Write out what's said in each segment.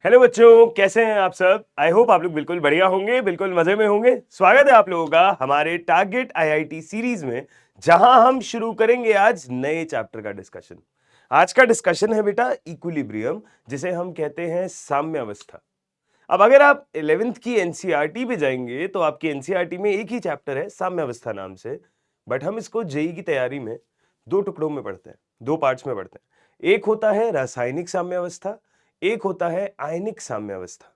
Hello बच्चों, कैसे हैं आप सब। आई होप आप लोग बिल्कुल बढ़िया होंगे, बिल्कुल मजे में होंगे। स्वागत है आप लोगों का हमारे टारगेट आईआईटी सीरीज में, जहां हम शुरू करेंगे आज नए चैप्टर का डिस्कशन। आज का डिस्कशन है बेटा इक्विलिब्रियम, जिसे हम कहते हैं साम्य अवस्था। अब अगर आप 11th की एनसीईआरटी पे जाएंगे तो आपकी एनसीईआरटी में एक ही चैप्टर है साम्य अवस्था नाम से, बट हम इसको जेई की तैयारी में दो टुकड़ों में पढ़ते हैं, दो पार्ट्स में पढ़ते हैं। एक होता है रासायनिक साम्य अवस्था, एक होता है आयनिक साम्य अवस्था,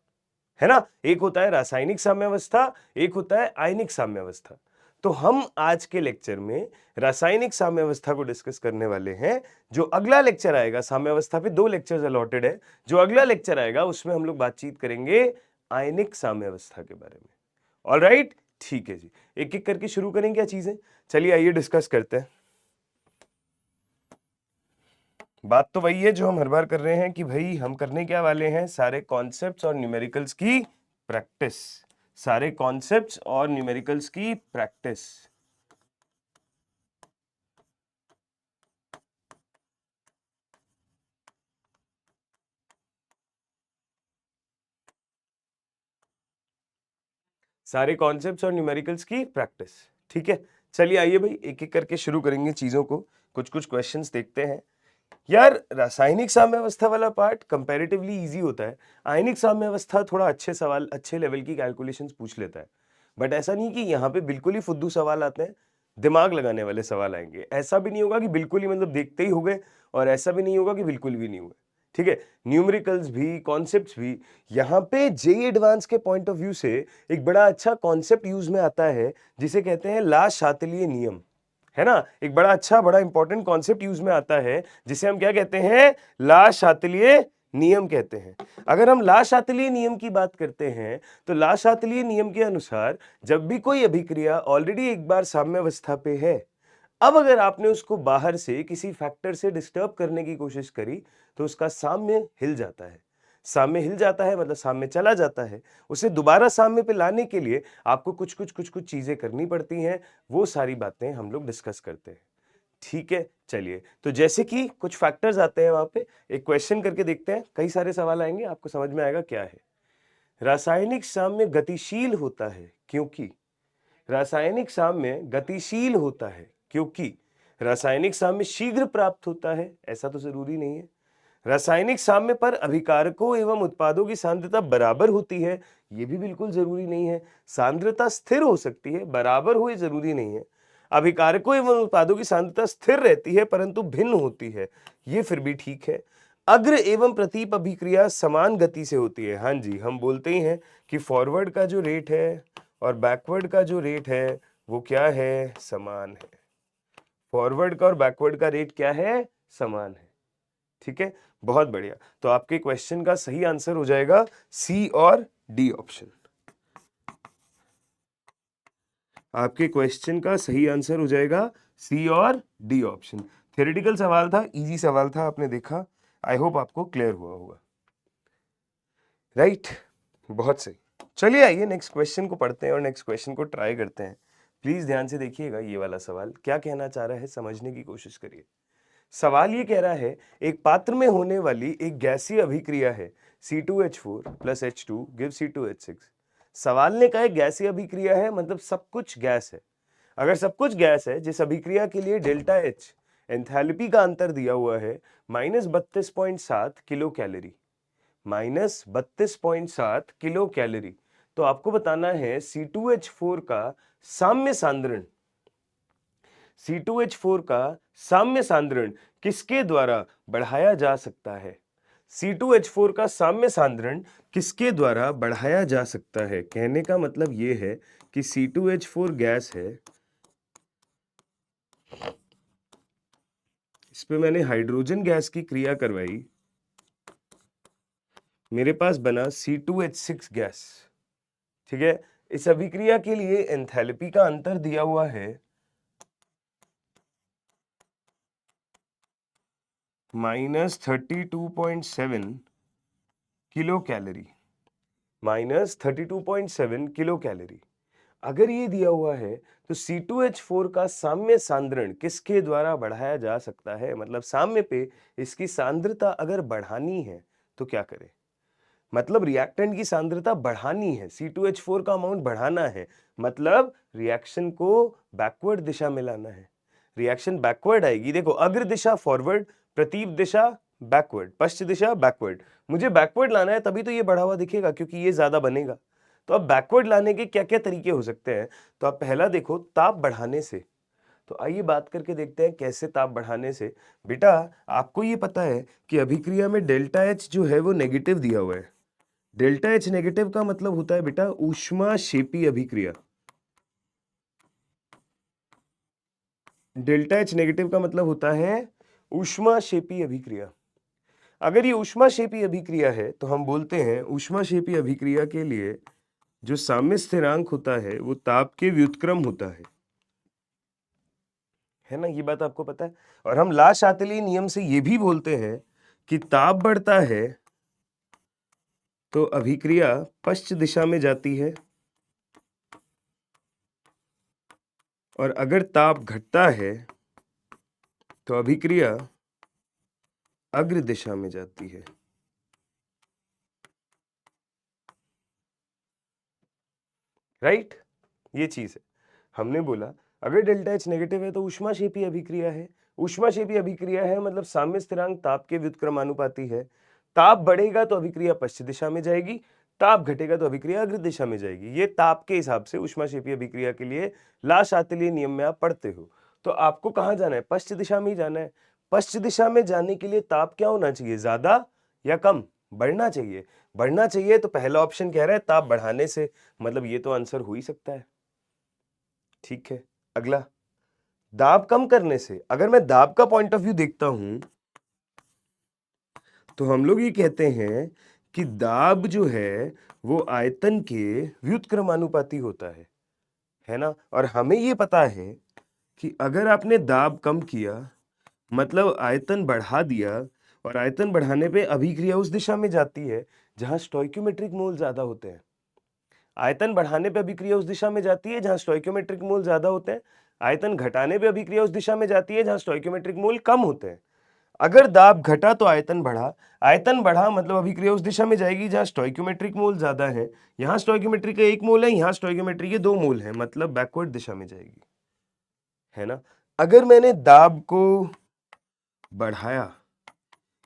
है ना। एक होता है रासायनिक साम्य अवस्था, एक होता है आयनिक साम्य अवस्था। तो हम आज के लेक्चर में रासायनिक साम्य अवस्था को डिस्कस करने वाले हैं। जो अगला लेक्चर आएगा, साम्य अवस्था पे 2 लेक्चर्स अलॉटेड है, जो अगला लेक्चर आएगा उसमें हम लोग बातचीत करेंगे आयनिक साम्य अवस्था के बारे में। ऑलराइट, ठीक है जी। एक एक करके शुरू करें क्या चीजें। चलिए आइए डिस्कस करते हैं। बात तो वही है जो हम हर बार कर रहे हैं कि भाई हम करने क्या वाले हैं, सारे कॉन्सेप्ट्स और न्यूमेरिकल्स की प्रैक्टिस। सारे कॉन्सेप्ट्स और न्यूमेरिकल्स की प्रैक्टिस। सारे कॉन्सेप्ट्स और न्यूमेरिकल्स की प्रैक्टिस, ठीक है। चलिए आइए भाई एक एक करके शुरू करेंगे चीजों को। कुछ कुछ क्वेश्चंस देखते हैं। यार रासायनिक साम्य अवस्था वाला पार्ट कंपैरेटिवली इजी होता है। आयनिक साम्य अवस्था थोड़ा अच्छे सवाल, अच्छे लेवल की कैलकुलेशंस पूछ लेता है। बट ऐसा नहीं कि यहाँ पे बिल्कुल ही फुद्दू सवाल आते हैं, दिमाग लगाने वाले सवाल आएंगे। ऐसा भी नहीं होगा कि बिल्कुल ही मतलब देखते ही हो गए, और ऐसा भी नहीं होगा कि बिल्कुल भी नहीं हुए, ठीक है। न्यूमेरिकल्स भी, कॉन्सेप्ट्स भी। यहाँ पे जेईई एडवांस के पॉइंट ऑफ व्यू से एक बड़ा अच्छा कॉन्सेप्ट यूज में आता है, जिसे कहते हैं ला शातलीय नियम, है ना। एक बड़ा अच्छा, बड़ा इंपॉर्टेंट कॉन्सेप्ट यूज में आता है, जिसे हम क्या कहते हैं, ला शातलीय नियम कहते हैं। अगर हम ला शातलीय नियम की बात करते हैं तो ला शातलीय नियम के अनुसार जब भी कोई अभिक्रिया ऑलरेडी एक बार साम्यावस्था पे है, अब अगर आपने उसको बाहर से किसी फैक्टर से डिस्टर्ब करने की कोशिश करी तो उसका साम्य हिल जाता है। साम्य हिल जाता है मतलब साम्य चला जाता है। उसे दोबारा साम्य पे लाने के लिए आपको कुछ चीजें करनी पड़ती हैं। वो सारी बातें हम लोग डिस्कस करते हैं, ठीक है। चलिए, तो जैसे कि कुछ फैक्टर्स आते हैं वहां पे, एक क्वेश्चन करके देखते हैं। कई सारे सवाल आएंगे, आपको समझ में आएगा क्या है। रासायनिक साम्य गतिशील होता है क्योंकि, रासायनिक साम्य गतिशील होता है क्योंकि, रासायनिक साम्य शीघ्र प्राप्त होता है, ऐसा तो जरूरी नहीं है। रासायनिक साम्य पर अभिकारकों एवं उत्पादों की सांद्रता बराबर होती है, यह भी बिल्कुल जरूरी नहीं है। सांद्रता स्थिर हो सकती है, बराबर हो ये जरूरी नहीं है। अभिकारकों एवं उत्पादों की सांद्रता स्थिर रहती है परंतु भिन्न होती है, ये फिर भी ठीक है। अग्र एवं प्रतीप अभिक्रिया समान गति से होती है। हाँ जी, हम बोलते ही हैं कि फॉरवर्ड का जो रेट है और बैकवर्ड का जो रेट है वो क्या है, समान है। फॉरवर्ड का और बैकवर्ड का रेट क्या है, समान है, ठीक है। बहुत बढ़िया। तो आपके क्वेश्चन का सही आंसर हो जाएगा सी और डी ऑप्शन। आपके क्वेश्चन का सही आंसर हो जाएगा सी और डी ऑप्शन। थ्योरेटिकल सवाल था, इजी सवाल था, आपने देखा। आई होप आपको क्लियर हुआ होगा, राइट। बहुत सही। चलिए आइए नेक्स्ट क्वेश्चन को पढ़ते हैं और नेक्स्ट क्वेश्चन को ट्राई करते हैं। प्लीज ध्यान से देखिएगा, ये वाला सवाल क्या कहना चाह रहा है समझने की कोशिश करिए। सवाल ये कह रहा है, एक पात्र में होने वाली एक गैसीय अभिक्रिया है C2H4 plus H2 give C2H6। सवाल ने कहा है गैसीय अभिक्रिया है, मतलब सब कुछ गैस है। अगर सब कुछ गैस है, जिस अभिक्रिया के लिए डेल्टा H एंथैल्पी का अंतर दिया हुआ है -32.7 किलो कैलोरी, -32.7 किलो कैलोरी, तो आपको बताना है C2H4 का साम्य सांद्रण, C2H4 का साम्य सांद्रण किसके द्वारा बढ़ाया जा सकता है। C2H4 का साम्य सांद्रण किसके द्वारा बढ़ाया जा सकता है। कहने का मतलब यह है कि C2H4 गैस है, इस पे मैंने हाइड्रोजन गैस की क्रिया करवाई, मेरे पास बना C2H6 गैस, ठीक है। इस अभिक्रिया के लिए एंथैल्पी का अंतर दिया हुआ है -32.7 किलो कैलोरी, -32.7 किलो कैलोरी। अगर ये दिया हुआ है तो C2H4 का साम्य सांद्रण किसके द्वारा बढ़ाया जा सकता है, मतलब साम्य पे इसकी सांद्रता अगर बढ़ानी है तो क्या करें। मतलब रिएक्टेंट की सांद्रता बढ़ानी है, C2H4 का अमाउंट बढ़ाना है, मतलब रिएक्शन को बैकवर्ड दिशा में लाना है। रिएक्शन बैकवर्ड आएगी, देखो अग्र दिशा फॉरवर्ड, प्रतीप दिशा बैकवर्ड, पश्चिम दिशा बैकवर्ड। मुझे बैकवर्ड लाना है तभी तो ये बढ़ा हुआ दिखेगा, क्योंकि ये ज्यादा बनेगा। तो अब बैकवर्ड लाने के क्या क्या तरीके हो सकते हैं? तो आप पहला देखो ताप बढ़ाने से। तो आइए बात करके देखते हैं कैसे ताप बढ़ाने से। बेटा आपको ये पता है कि अभिक्रिया में डेल्टा एच जो है वो नेगेटिव दिया हुआ है। डेल्टा एच नेगेटिव का मतलब होता है बेटा ऊष्माक्षेपी अभिक्रिया। डेल्टा एच नेगेटिव का मतलब होता है ऊष्माक्षेपी अभिक्रिया। अगर ये ऊष्माक्षेपी अभिक्रिया है तो हम बोलते हैं ऊष्माक्षेपी अभिक्रिया के लिए जो साम्य स्थिरांक होता है वो ताप के व्युत्क्रम होता है ना? ये बात आपको पता है। और हम ला शातिली नियम से ये भी बोलते हैं कि ताप बढ़ता है तो अभिक्रिया पश्च दिशा में जाती है, और अगर ताप घटता है तो अभिक्रिया अग्र दिशा में जाती है। राइट? ये चीज है। हमने बोला अगर डेल्टा एच नेगेटिव है तो ऊष्माक्षेपी अभिक्रिया है। ऊष्माक्षेपी अभिक्रिया है मतलब साम्य स्थिरांक ताप के व्युत्क्रमानुपाती है। ताप बढ़ेगा तो अभिक्रिया पश्चिम दिशा में जाएगी, ताप घटेगा तो अभिक्रिया अग्र दिशा में जाएगी। ये ताप के हिसाब से ऊष्माक्षेपी अभिक्रिया के लिए ला शातिलीय नियम में आप पढ़ते हो। तो आपको कहाँ जाना है? पश्चिम दिशा में ही जाना है। पश्चिम दिशा में जाने के लिए ताप क्या होना चाहिए? ज्यादा या कम? बढ़ना चाहिए। बढ़ना चाहिए तो पहला ऑप्शन कह रहा है ताप बढ़ाने से, मतलब ये तो आंसर हो ही सकता है। ठीक है, अगला दाब कम करने से। अगर मैं दाब का पॉइंट ऑफ व्यू देखता हूं तो हम लोग ये कहते हैं कि दाब जो है वो आयतन के व्युत्क्रमानुपाती होता है ना? और हमें ये पता है कि अगर आपने दाब कम किया मतलब आयतन बढ़ा दिया, और आयतन बढ़ाने पे अभिक्रिया उस दिशा में जाती है जहां स्टोइक्योमेट्रिक मोल ज्यादा होते हैं। आयतन बढ़ाने पे अभिक्रिया उस दिशा में जाती है जहां स्टोइक्योमेट्रिक मोल ज्यादा होते हैं। आयतन घटाने पे अभिक्रिया उस दिशा में जाती है जहां स्टोइक्योमेट्रिक मोल कम होते हैं। अगर दाब घटा तो आयतन बढ़ा, आयतन बढ़ा मतलब अभिक्रिया उस दिशा में जाएगी जहां स्टोइक्योमेट्रिक मोल ज्यादा है। यहां स्टोइक्योमेट्रिक का 1 मोल है, यहां स्टोइक्योमेट्रिक के 2 मोल है, मतलब बैकवर्ड दिशा में जाएगी, है ना? अगर मैंने दाब को बढ़ाया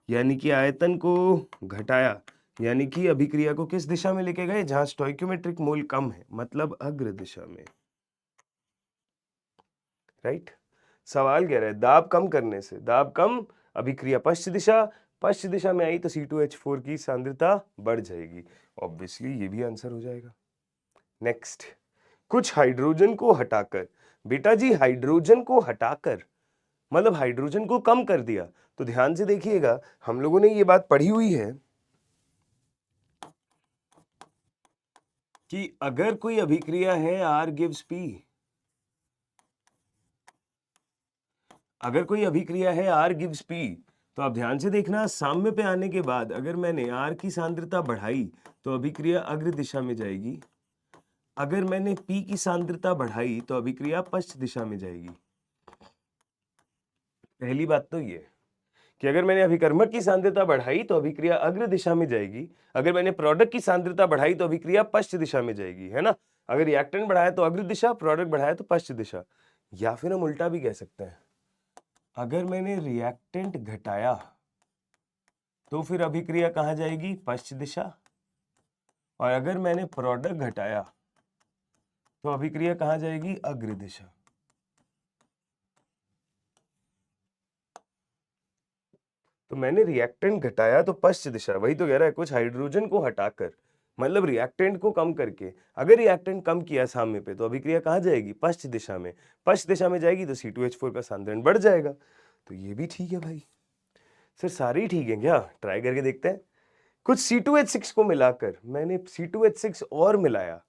यानी कि आयतन को घटाया, यानी कि अभिक्रिया को किस दिशा में लेके गए? जहां स्टोइक्योमेट्रिक मोल कम है, मतलब अग्र दिशा में। राइट? सवाल कह रहा है दाब कम करने से, दाब कम, अभिक्रिया पश्चिम दिशा, पश्चिम दिशा में आई तो C2H4 की सांद्रता बढ़ जाएगी। ऑब्वियसली ये भी आंसर हो जाएगा। नेक्स्ट, कुछ हाइड्रोजन को हटाकर। बेटा जी हाइड्रोजन को हटाकर मतलब हाइड्रोजन को कम कर दिया। तो ध्यान से देखिएगा, हम लोगों ने ये बात पढ़ी हुई है कि अगर कोई अभिक्रिया है R gives P, अगर कोई अभिक्रिया है R gives P, तो आप ध्यान से देखना साम्य पे आने के बाद अगर मैंने R की सांद्रता बढ़ाई तो अभिक्रिया अग्र दिशा में जाएगी, अगर मैंने P की सांद्रता बढ़ाई तो अभिक्रिया पश्च दिशा में जाएगी। पहली बात तो ये कि अगर मैंने अभिकर्मक की सांद्रता बढ़ाई तो अभिक्रिया अग्र दिशा में जाएगी, अगर मैंने प्रोडक्ट की सांद्रता बढ़ाई तो अभिक्रिया पश्च दिशा में जाएगी, है ना? अगर रिएक्टेंट बढ़ाया तो अग्र दिशा, प्रोडक्ट बढ़ाया तो पश्च दिशा। या फिर हम उल्टा भी कह सकते हैं, अगर मैंने रिएक्टेंट घटाया तो फिर अभिक्रिया कहाँ जाएगी? पश्च दिशा। और अगर मैंने प्रोडक्ट घटाया तो अभिक्रिया कहाँ जाएगी? अग्र दिशा। तो मैंने रिएक्टेंट घटाया तो पश्च दिशा, वही तो कह रहा है कुछ हाइड्रोजन को हटाकर, मतलब रिएक्टेंट को कम करके। अगर रिएक्टेंट कम किया साम्य पे तो अभिक्रिया कहाँ जाएगी? पश्च दिशा में। पश्च दिशा में जाएगी तो C2H4 का सांद्रण बढ़ जाएगा। तो ये भी ठीक है भाई। सर सारे ही ठीक है क्या? ट्राई करके देखते हैं। कुछ C2H6 को मिलाकर मैंने C2H6 और मिलाया।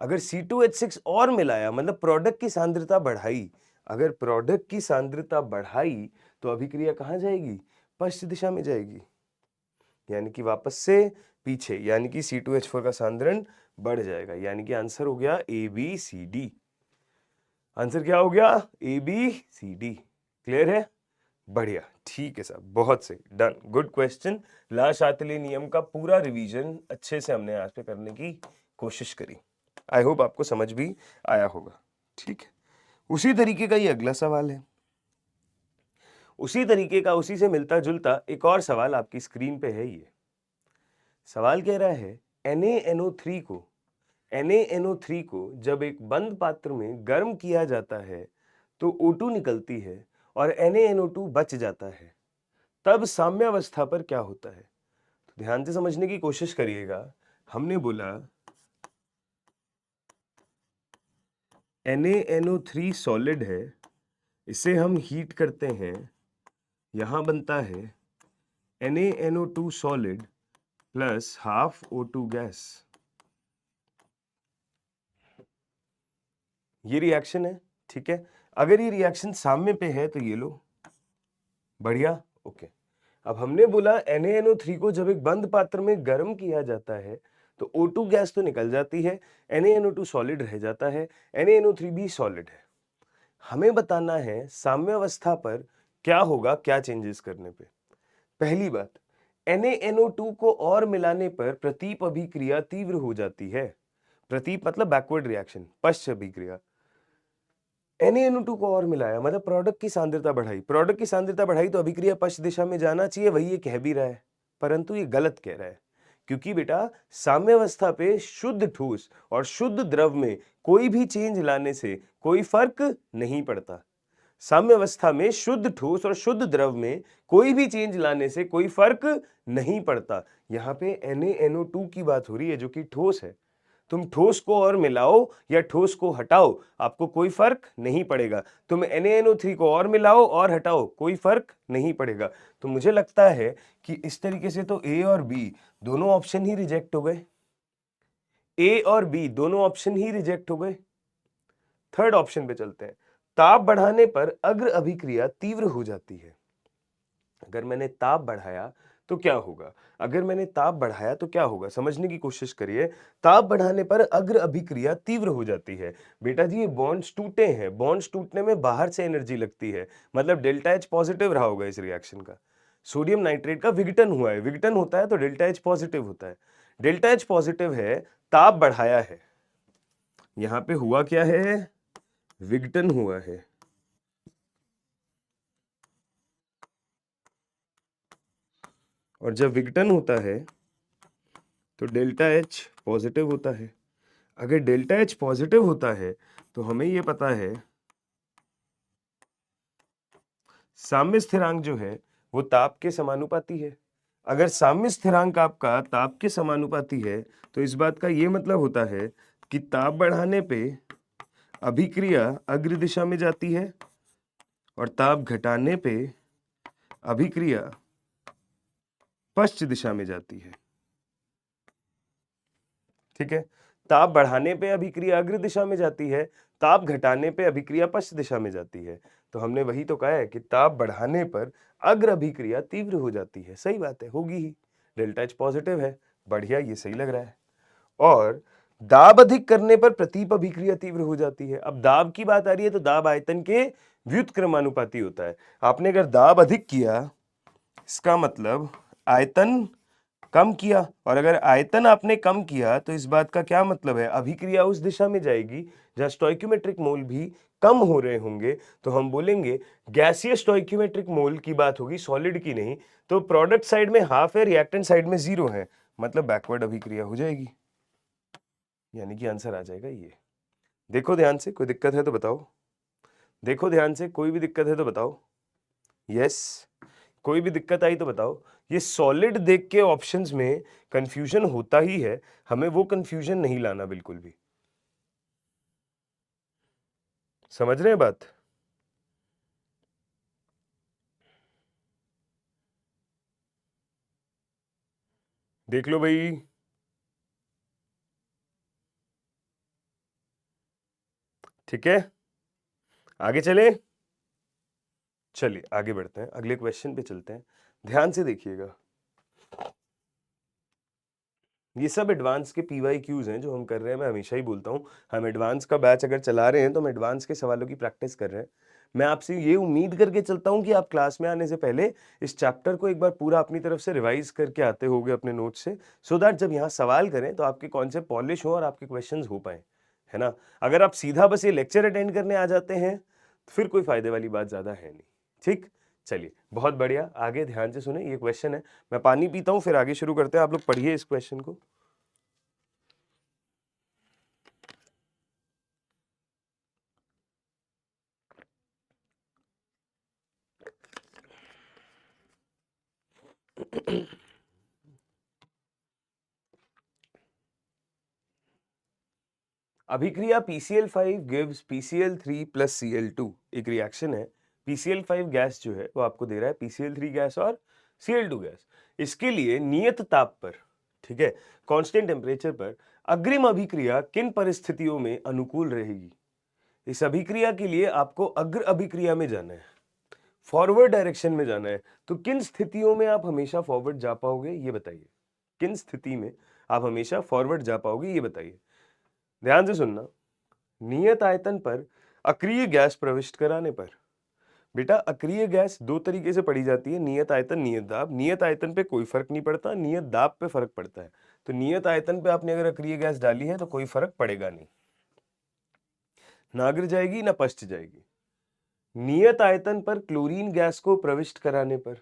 अगर C2H6 और मिलाया मतलब प्रोडक्ट की सांद्रता बढ़ाई, अगर प्रोडक्ट की सांद्रता बढ़ाई तो अभिक्रिया कहाँ जाएगी? पश्चिम दिशा में जाएगी, यानी कि वापस से पीछे, यानी कि C2H4 का सांद्रण बढ़ जाएगा। यानी कि आंसर हो गया ABCD। आंसर क्या हो गया? ABCD। क्लियर है? बढ़िया। ठीक है साहब, बहुत सही, डन, गुड क्वेश्चन। ला शातले नियम का पूरा रिवीजन अच्छे से हमने आज पे करने की कोशिश करी। आई होप आपको समझ भी आया होगा। ठीक है, उसी तरीके का ये अगला सवाल है। उसी तरीके का, उसी से मिलता जुलता एक और सवाल आपकी स्क्रीन पे है। ये सवाल कह रहा है NaNO3 को जब एक बंद पात्र में गर्म किया जाता है तो O2 निकलती है और NaNO2 बच जाता है, तब साम्यावस्था पर क्या होता है? तो ध्यान से समझने की कोशिश करिएगा। हमने बोला NaNO3 सॉलिड है, इसे हम हीट करते हैं, यहां बनता है NaNO2 solid plus half O2 gas. ये रिएक्शन है, ठीक है। अगर ये रिएक्शन साम्य पे है तो ये लो, बढ़िया, ओके। अब हमने बोला NaNO3 को जब एक बंद पात्र में गर्म किया जाता है तो O2 गैस तो निकल जाती है, NaNO2 सॉलिड रह जाता है, NaNO3 भी सॉलिड है। हमें बताना है साम्यावस्था पर क्या होगा, क्या चेंजेस करने पे। पहली बात, NaNO2 को और मिलाने पर प्रतीप अभिक्रिया तीव्र हो जाती है। प्रतीप मतलब बैकवर्ड रिएक्शन, पश्च अभिक्रिया। NaNO2 को और मिलाया मतलब प्रोडक्ट की सांद्रता बढ़ाई, प्रोडक्ट की सांद्रता बढ़ाई तो अभिक्रिया पश्च दिशा में जाना चाहिए, वही ये कह भी रहा है, परंतु ये गलत कह रहा है। क्योंकि बेटा साम्यावस्था पे शुद्ध ठोस और शुद्ध द्रव में कोई भी चेंज लाने से कोई फर्क नहीं पड़ता। साम्यावस्था में शुद्ध ठोस और शुद्ध द्रव में कोई भी चेंज लाने से कोई फर्क नहीं पड़ता। यहां पे NaNO2 की बात हो रही है जो कि ठोस है। तुम ठोस को और मिलाओ या ठोस को हटाओ, आपको कोई फर्क नहीं पड़ेगा। तुम NaNO3 को और मिलाओ और हटाओ, कोई फर्क नहीं पड़ेगा। तो मुझे लगता है कि इस तरीके से तो A और B दोनों ऑप्शन ही रिजेक्ट हो गए। A और B दोनों ऑप्शन ही रिजेक्ट हो गए। थर्ड ऑप्शन पे चलते हैं। ताप बढ़ाने पर अग्र अभिक्रिया तीव्र हो जाती है। अगर मैंने ताप बढ़ाया तो क्या होगा? अगर मैंने ताप बढ़ाया तो क्या होगा? समझने की कोशिश करिए। ताप बढ़ाने पर अग्र अभिक्रिया तीव्र हो जाती है। बेटा जी ये बॉन्ड्स टूटे हैं, बॉन्ड्स टूटने में बाहर से एनर्जी लगती है, मतलब डेल्टा H पॉजिटिव रहा होगा इस रिएक्शन का। सोडियम नाइट्रेट का विघटन हुआ है, विघटन होता है तो डेल्टा H पॉजिटिव होता है। डेल्टा H पॉजिटिव है, ताप बढ़ाया है, यहां पे हुआ क्या है? विघटन हुआ है। और जब विघटन होता है तो डेल्टा H पॉजिटिव होता है। अगर डेल्टा H पॉजिटिव होता है तो हमें यह पता है साम्य स्थिरांक जो है वो ताप के समानुपाती है। अगर साम्य स्थिरांक आपका ताप के समानुपाती है तो इस बात का ये मतलब होता है कि ताप बढ़ाने पे अभिक्रिया अग्र दिशा में जाती है और ताप घटाने पे अभिक्रिया पश्च दिशा में जाती है। ठीक है, ताप बढ़ाने पे अभिक्रिया अग्र दिशा में जाती है, ताप घटाने पे अभिक्रिया पश्च दिशा में जाती है। तो हमने वही तो कहा है कि ताप बढ़ाने पर अग्र अभिक्रिया तीव्र हो जाती है। सही बात है, होगी ही, डेल्टा H पॉजिटिव है, बढ़िया, ये सही लग रहा है। और दाब अधिक करने पर प्रतीप अभिक्रिया तीव्र हो जाती है। अब दाब की बात आ रही है तो दाब आयतन के व्युत्क्रमानुपाती होता है। आपने अगर दाब अधिक किया, इसका मतलब आयतन कम किया, और अगर आयतन आपने कम किया तो इस बात का क्या मतलब है? अभिक्रिया उस दिशा में जाएगी जहां स्टोइक्योमेट्रिक मोल भी कम हो रहे होंगे। तो हम बोलेंगे गैसीय स्टोइक्योमेट्रिक मोल की बात होगी, सॉलिड की नहीं। तो प्रोडक्ट साइड में हाफ है, रिएक्टेंट साइड में 0 है, मतलब बैकवर्ड अभिक्रिया हो जाएगी, यानी कि आंसर आ जाएगा ये। देखो ध्यान से, कोई दिक्कत है तो बताओ। देखो ध्यान से, कोई भी दिक्कत है तो बताओ। यस, कोई भी दिक्कत आई तो बताओ। ये सॉलिड देख के ऑप्शंस में कंफ्यूजन होता ही है, हमें वो कंफ्यूजन नहीं लाना बिल्कुल भी। समझ रहे हैं बात? देख लो भाई, ठीक है, आगे चले। चलिए आगे बढ़ते हैं, अगले क्वेश्चन पे चलते हैं। ध्यान से देखिएगा, ये सब एडवांस के PYQs हैं जो हम कर रहे हैं। मैं हमेशा ही बोलता हूँ, हम एडवांस का बैच अगर चला रहे हैं तो हम एडवांस के सवालों की प्रैक्टिस कर रहे हैं। मैं आपसे ये उम्मीद करके चलता हूं कि आप क्लास में आने से पहले इस चैप्टर को एक बार पूरा अपनी तरफ से रिवाइज करके आते होगे अपने नोट्स से, सो दैट जब यहाँ सवाल करें तो आपके कॉन्सेप्ट पॉलिश हो और आपके क्वेश्चंस हो पाए, है ना। अगर आप सीधा बस ये लेक्चर अटेंड करने आ जाते हैं तो फिर कोई फायदे वाली बात ज्यादा है नहीं। ठीक, चलिए बहुत बढ़िया, आगे ध्यान से सुने, ये क्वेश्चन है, मैं पानी पीता हूँ फिर आगे शुरू करते हैं, आप लोग पढ़िए इस क्वेश्चन को। अभिक्रिया PCl5 gives PCl3 plus Cl2, एक रिएक्शन है, PCl5 गैस जो है वो आपको दे रहा है PCl3 गैस और Cl2 गैस। इसके लिए नियत ताप पर, ठीक है, कांस्टेंट टेम्परेचर पर अग्रिम अभिक्रिया किन परिस्थितियों में अनुकूल रहेगी। इस अभिक्रिया के लिए आपको अग्र अभिक्रिया में जाना है, फॉरवर्ड डायरेक्शन में जाना है, तो किन स्थितियों में आप हमेशा फॉरवर्ड जा पाओगे ये बताइए, किन स्थिति में आप हमेशा फॉरवर्ड जा पाओगे ये बताइए। ध्यान से सुनना, नियत आयतन पर अक्रिय गैस प्रविष्ट कराने पर। बेटा अक्रिय गैस दो तरीके से पढ़ी जाती है, नियत आयतन, नियत दाब। नियत आयतन पे कोई फर्क नहीं पड़ता, नियत दाब पे फर्क पड़ता है। तो नियत आयतन पे आपने अगर अक्रिय गैस डाली है तो कोई फर्क पड़ेगा नहीं, ना अग्र जाएगी ना पश्च जाएगी। नियत आयतन पर क्लोरीन गैस को प्रविष्ट कराने पर,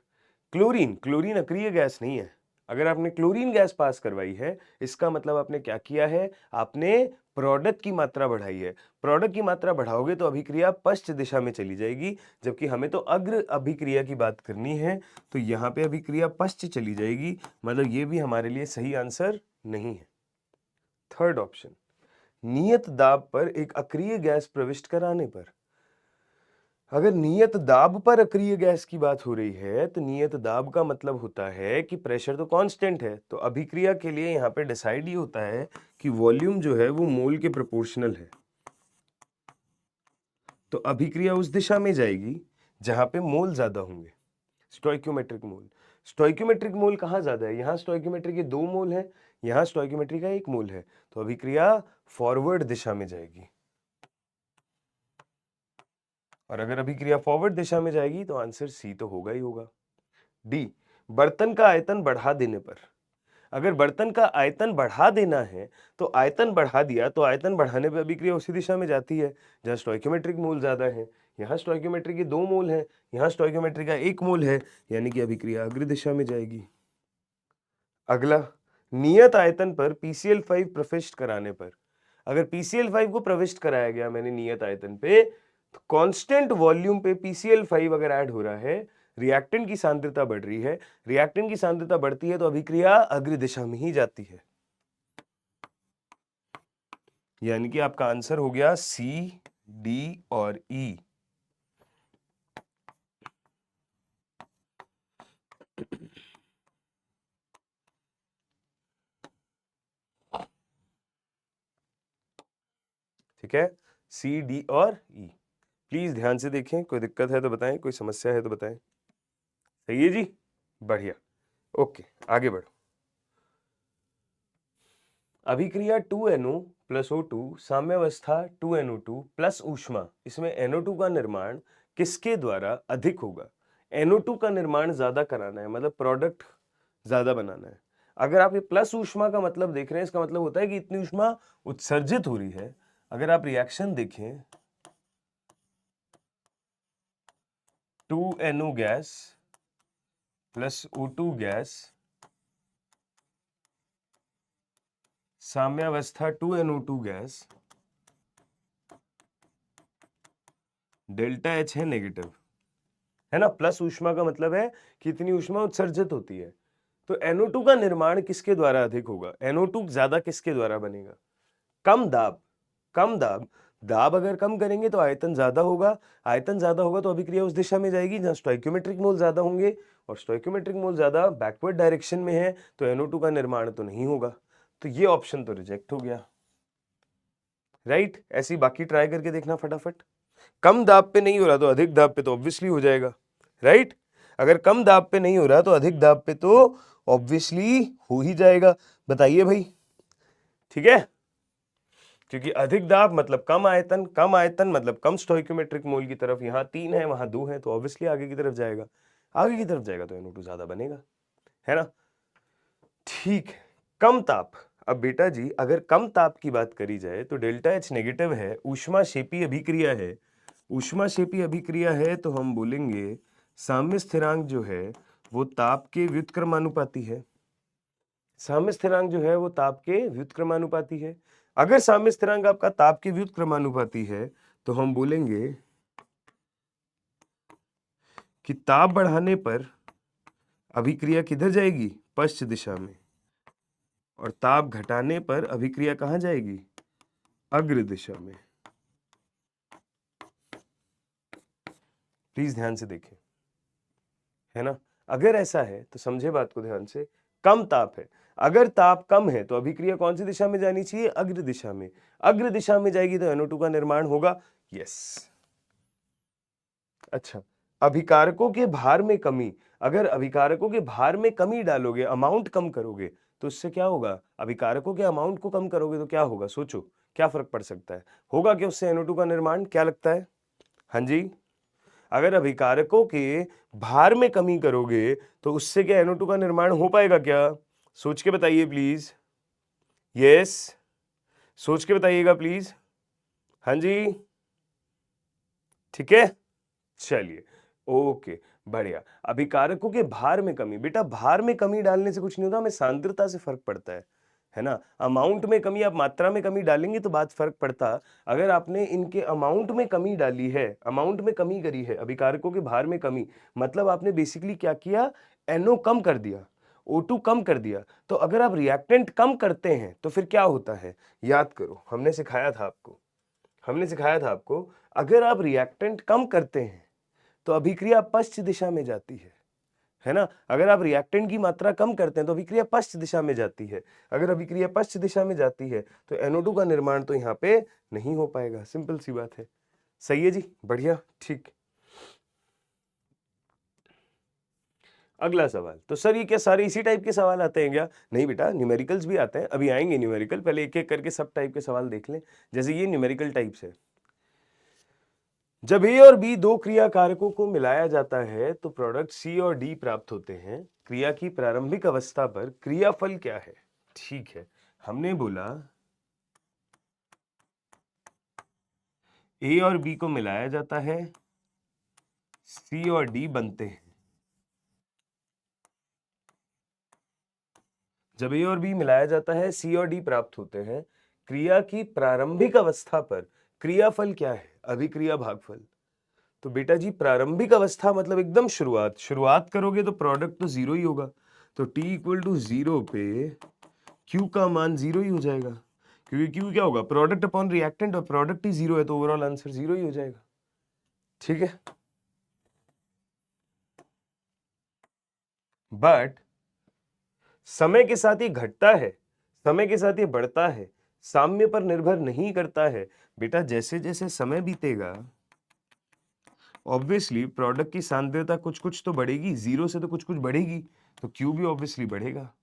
क्लोरीन अक्रिय गैस नहीं है, अगर आपने क्लोरीन गैस पास करवाई है इसका मतलब आपने क्या किया है, आपने प्रोडक्ट की मात्रा बढ़ाई है। प्रोडक्ट की मात्रा बढ़ाओगे तो अभिक्रिया पश्च दिशा में चली जाएगी, जबकि हमें तो अग्र अभिक्रिया की बात करनी है, तो यहाँ पे अभिक्रिया पश्च चली जाएगी, मतलब ये भी हमारे लिए सही आंसर नहीं है। थर्ड ऑप्शन, नियत दाब पर एक अक्रिय गैस प्रविष्ट कराने पर। अगर नियत दाब पर अक्रिय गैस की बात हो रही है तो नियत दाब का मतलब होता है कि प्रेशर तो कांस्टेंट है, तो अभिक्रिया के लिए यहाँ पे डिसाइड ये होता है कि वॉल्यूम जो है वो मोल के प्रोपोर्शनल है, तो अभिक्रिया उस दिशा में जाएगी जहां पे मोल ज्यादा होंगे, स्टोइक्योमेट्रिक मोल। स्टोइक्योमेट्रिक मोल कहाँ ज्यादा है, यहाँ स्टोइक्योमेट्रिक के 2 मोल है, यहाँ स्टोइक्योमेट्रिक का 1 मोल है, तो अभिक्रिया फॉरवर्ड दिशा में जाएगी। और अगर अभिक्रिया फॉरवर्ड दिशा में जाएगी तो आंसर सी तो होगा ही होगा। डी, बर्तन का आयतन बढ़ा देने पर। अगर बर्तन का आयतन बढ़ा देना है तो आयतन बढ़ा दिया, तो आयतन बढ़ाने पे अभिक्रिया उसी दिशा में जाती है जहां स्टोइक्योमेट्रिक मोल ज्यादा है। यहाँ स्टोइक्योमेट्रिक के 2 मोल है, यहाँ स्टोइक्योमेट्रिक का 1 मोल है, यानी कि अभिक्रिया अग्र दिशा में जाएगी। अगला, नियत आयतन पर PCl5 प्रविष्ट कराने पर। अगर PCl5 को प्रविष्ट कराया गया मैंने नियत आयतन पे, तो कांस्टेंट वॉल्यूम पे PCl5 अगर ऐड हो रहा है, रिएक्टेंट की सांद्रता बढ़ रही है, रिएक्टेंट की सांद्रता बढ़ती है तो अभिक्रिया अग्र दिशा में ही जाती है, यानी कि आपका आंसर हो गया सी, डी और ई। ठीक है, सी, डी और ई। प्लीज ध्यान से देखें, कोई दिक्कत है तो बताएं, कोई समस्या है तो बताएं। सही है जी, बढ़िया, ओके आगे बढ़ो। अभिक्रिया 2NO प्लस O2 साम्यावस्था 2NO2 प्लस ऊष्मा, इसमें NO2 का निर्माण किसके द्वारा अधिक होगा। NO2 का निर्माण ज्यादा कराना है, मतलब प्रोडक्ट ज्यादा बनाना है। अगर आप ये प्लस ऊष्मा का मतलब देख रहे हैं, इसका मतलब होता है कि इतनी ऊष्मा उत्सर्जित हो रही है। अगर आप रिएक्शन देखें, 2NO gas plus O2 gas साम्यावस्था 2NO2 गैस, डेल्टा H है नेगेटिव, है ना। प्लस ऊष्मा का मतलब है कि इतनी ऊष्मा उत्सर्जित होती है, तो NO2 का निर्माण किसके द्वारा अधिक होगा, NO2 ज्यादा किसके द्वारा बनेगा, कम दाब। कम दाब, दाब अगर कम करेंगे तो आयतन ज्यादा होगा, आयतन ज्यादा होगा तो अभिक्रिया उस दिशा में जाएगी जहां स्टोइक्योमेट्रिक मोल ज्यादा होंगे, और स्टोइक्योमेट्रिक मोल ज्यादा बैकवर्ड डायरेक्शन में है, तो NO2 का निर्माण तो नहीं होगा, तो ये ऑप्शन तो रिजेक्ट हो गया, राइट। ऐसी बाकी ट्राई करके देखना फटाफट। कम दाब पे नहीं हो रहा तो अधिक दाब पे तो ऑब्वियसली हो जाएगा, राइट। अगर कम दाब पे नहीं हो रहा तो अधिक दाब पे तो ऑब्वियसली हो ही जाएगा, बताइए भाई, ठीक है। क्योंकि अधिक दाब मतलब कम आयतन मतलब कम स्टोइकोमेट्रिक मोल की तरफ। यहाँ 3 है, वहां 2 है, तो ऑब्वियसली आगे की तरफ जाएगा। आगे की तरफ जाएगा तो NO2 ज्यादा बनेगा, है ना। ठीक है, कम ताप। अब बेटा जी अगर कम ताप की बात करी जाए तो डेल्टा H नेगेटिव है, ऊष्माक्षेपी अभिक्रिया है। ऊष्माक्षेपी अभिक्रिया है तो हम बोलेंगे साम्य स्थिरांक जो है वो ताप के व्युत्क्रमानुपाती है। साम्य स्थिरांक जो है वो ताप के व्युत्क्रमानुपाती है। अगर साम्य स्थिरांक आपका ताप के व्युत्क्रमानुपाती है तो हम बोलेंगे कि ताप बढ़ाने पर अभिक्रिया किधर जाएगी, पश्च दिशा में, और ताप घटाने पर अभिक्रिया कहां जाएगी, अग्र दिशा में। प्लीज ध्यान से देखें, है ना। अगर ऐसा है तो समझे बात को ध्यान से, कम ताप है, अगर ताप कम है तो अभिक्रिया कौन सी दिशा में जानी चाहिए, अग्र दिशा में। अग्र दिशा में जाएगी तो NO2 का निर्माण होगा। यस। अच्छा, अभिकारकों के भार में कमी। अगर अभिकारकों के भार में कमी डालोगे, अमाउंट कम करोगे, तो इससे क्या होगा, अभिकारकों के अमाउंट को कम करोगे तो क्या होगा, सोचो क्या फर्क पड़ सकता है, होगा क्या उससे NO2 का निर्माण, क्या लगता है। हाँ जी, अगर अभिकारकों के भार में कमी करोगे तो उससे क्या NO2 का निर्माण हो पाएगा क्या, सोच के बताइए प्लीज। यस, सोच के बताइएगा प्लीज। हाँ जी, ठीक है, चलिए, ओके, बढ़िया। अभिकारकों के भार में कमी, बेटा भार में कमी डालने से कुछ नहीं होता, हमें सांद्रता से फर्क पड़ता है ना। अमाउंट में कमी, आप मात्रा में कमी डालेंगे तो बात फर्क पड़ता। अगर आपने इनके अमाउंट में कमी डाली है, अमाउंट में कमी करी है, अभिकारकों के भार में कमी, मतलब आपने बेसिकली क्या किया, NO कम कर दिया, O2 कम कर दिया। तो अगर आप रिएक्टेंट कम करते हैं तो फिर क्या होता है, याद करो, हमने सिखाया था आपको, अगर आप रिएक्टेंट कम करते हैं तो अभिक्रिया पश्च दिशा में जाती है ना। अगर आप रिएक्टेंट की मात्रा कम करते हैं तो अभिक्रिया पश्च दिशा में जाती है। अगर अभिक्रिया पश्च दिशा में जाती है तो NO2 का निर्माण तो यहाँ पे नहीं हो पाएगा, सिंपल सी बात है। सही है जी, बढ़िया, ठीक। अगला सवाल, तो सर ये क्या सारे इसी टाइप के सवाल आते हैं क्या, नहीं बेटा, न्यूमेरिकल्स भी आते हैं, अभी आएंगे न्यूमेरिकल, पहले एक एक करके सब टाइप के सवाल देख लें। जैसे ये न्यूमेरिकल टाइप्स है, जब A और B दो क्रिया कारकों को मिलाया जाता है तो प्रोडक्ट C और D प्राप्त होते हैं। क्रिया की प्रारंभिक अवस्था पर क्रियाफल क्या है। ठीक है, हमने बोला A और B को मिलाया जाता है, C और D बनते हैं। जब A और B मिलाया जाता है, C और D प्राप्त होते हैं, क्रिया की प्रारंभिक अवस्था पर क्रियाफल क्या है, अभिक्रिया भागफल। तो बेटा जी प्रारंभिक अवस्था मतलब एकदम शुरुआत करोगे तो प्रोडक्ट तो जीरो ही होगा, तो T इक्वल टू 0 पे Q का मान 0 ही हो जाएगा, क्योंकि Q क्या होगा, प्रोडक्ट अपॉन रिएक्टेंट, और प्रोडक्ट ही 0 है तो ओवरऑल आंसर 0 ही हो जाएगा। ठीक है, बट समय के साथ ये घटता है, समय के साथ ये बढ़ता है, साम्य पर निर्भर नहीं करता है। बेटा जैसे जैसे समय बीतेगा ऑब्वियसली प्रोडक्ट की सांद्रता कुछ कुछ तो बढ़ेगी, 0 से तो कुछ कुछ बढ़ेगी, तो Q भी ऑब्वियसली बढ़ेगा,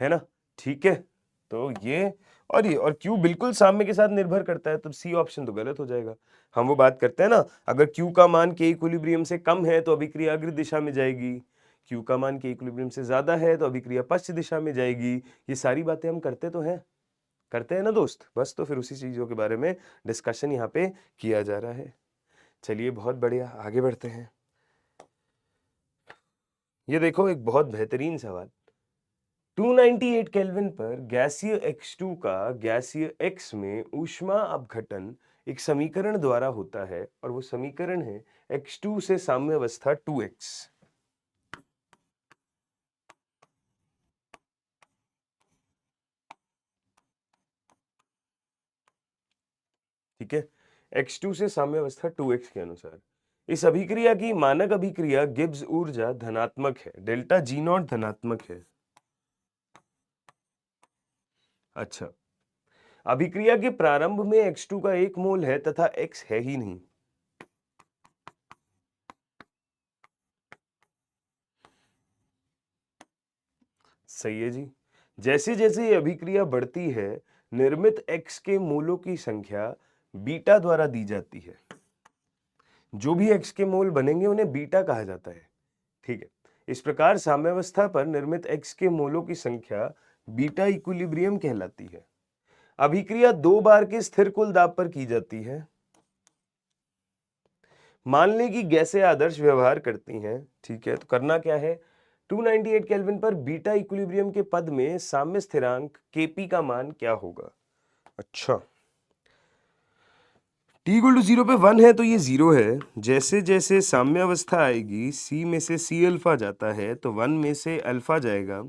है ना। ठीक है, तो ये और Q बिल्कुल साम्य के साथ निर्भर करता है, तो C ऑप्शन तो गलत हो जाएगा। हम वो बात करते हैं ना, अगर Q का मान K इक्विलिब्रियम से कम है तो अभिक्रिया अग्र दिशा में जाएगी, Q का मान K इक्विलिब्रियम से ज्यादा है तो अभिक्रिया पश्च दिशा में जाएगी। ये सारी बातें हम करते हैं ना दोस्त, बस तो फिर उसी चीजों के बारे में डिस्कशन यहाँ पे किया जा रहा है। चलिए बहुत बढ़िया, आगे बढ़ते हैं। ये देखो एक बहुत बेहतरीन सवाल, 298 केल्विन पर गैसीय X2 का गैसीय X में ऊष्मा अपघटन एक समीकरण द्वारा होता है, और वो समीकरण है X2 से साम्यावस्था 2x। ठीक है, X2 से साम्यावस्था 2x के अनुसार इस अभिक्रिया की मानक अभिक्रिया गिब्स ऊर्जा धनात्मक है, डेल्टा G नॉट धनात्मक है। अच्छा, अभिक्रिया के प्रारंभ में X2 का 1 मोल है तथा X है ही नहीं। सही है जी, जैसे जैसे ये अभिक्रिया बढ़ती है, निर्मित x के मोलों की संख्या बीटा द्वारा दी जाती है। जो भी x के मोल बनेंगे उन्हें बीटा कहा जाता है। ठीक है, इस प्रकार साम्यावस्था पर निर्मित x के मोलों की संख्या बीटा इक्विलिब्रियम कहलाती है। अभिक्रिया 2 बार के स्थिर कुल दाब पर की जाती है। मान लें कि गैसें आदर्श व्यवहार करती हैं। ठीक है, तो करना क्या है, 298 केल्विन पर बीटा इक्विलिब्रियम के पद में साम्य स्थिरांक Kp का मान क्या होगा। अच्छा, t इक्वल टू 0 पे 1 है तो ये 0 है। जैसे जैसे साम्य अवस्था आएगी, C में से C अल्फा जाता है तो 1 में से अल्फा जाएगा।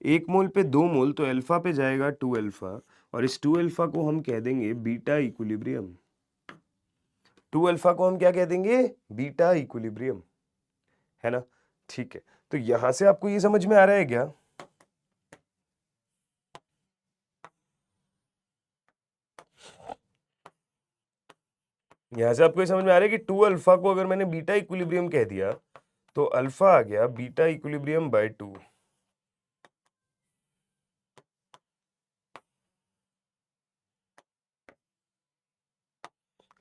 1 मोल पे 2 मोल तो अल्फा पे जाएगा 2 अल्फा, और इस 2 अल्फा को हम कह देंगे बीटा इक्विलिब्रियम। 2 अल्फा को हम क्या कह देंगे, बीटा इक्विलिब्रियम, है ना। ठीक है, तो यहां से आपको ये समझ में आ रहा है क्या, यहां से आपको ये समझ में आ रहा है कि 2 अल्फा को अगर मैंने बीटा इक्विलिब्रियम कह दिया तो अल्फा आ गया बीटा इक्विलिब्रियम बाय 2।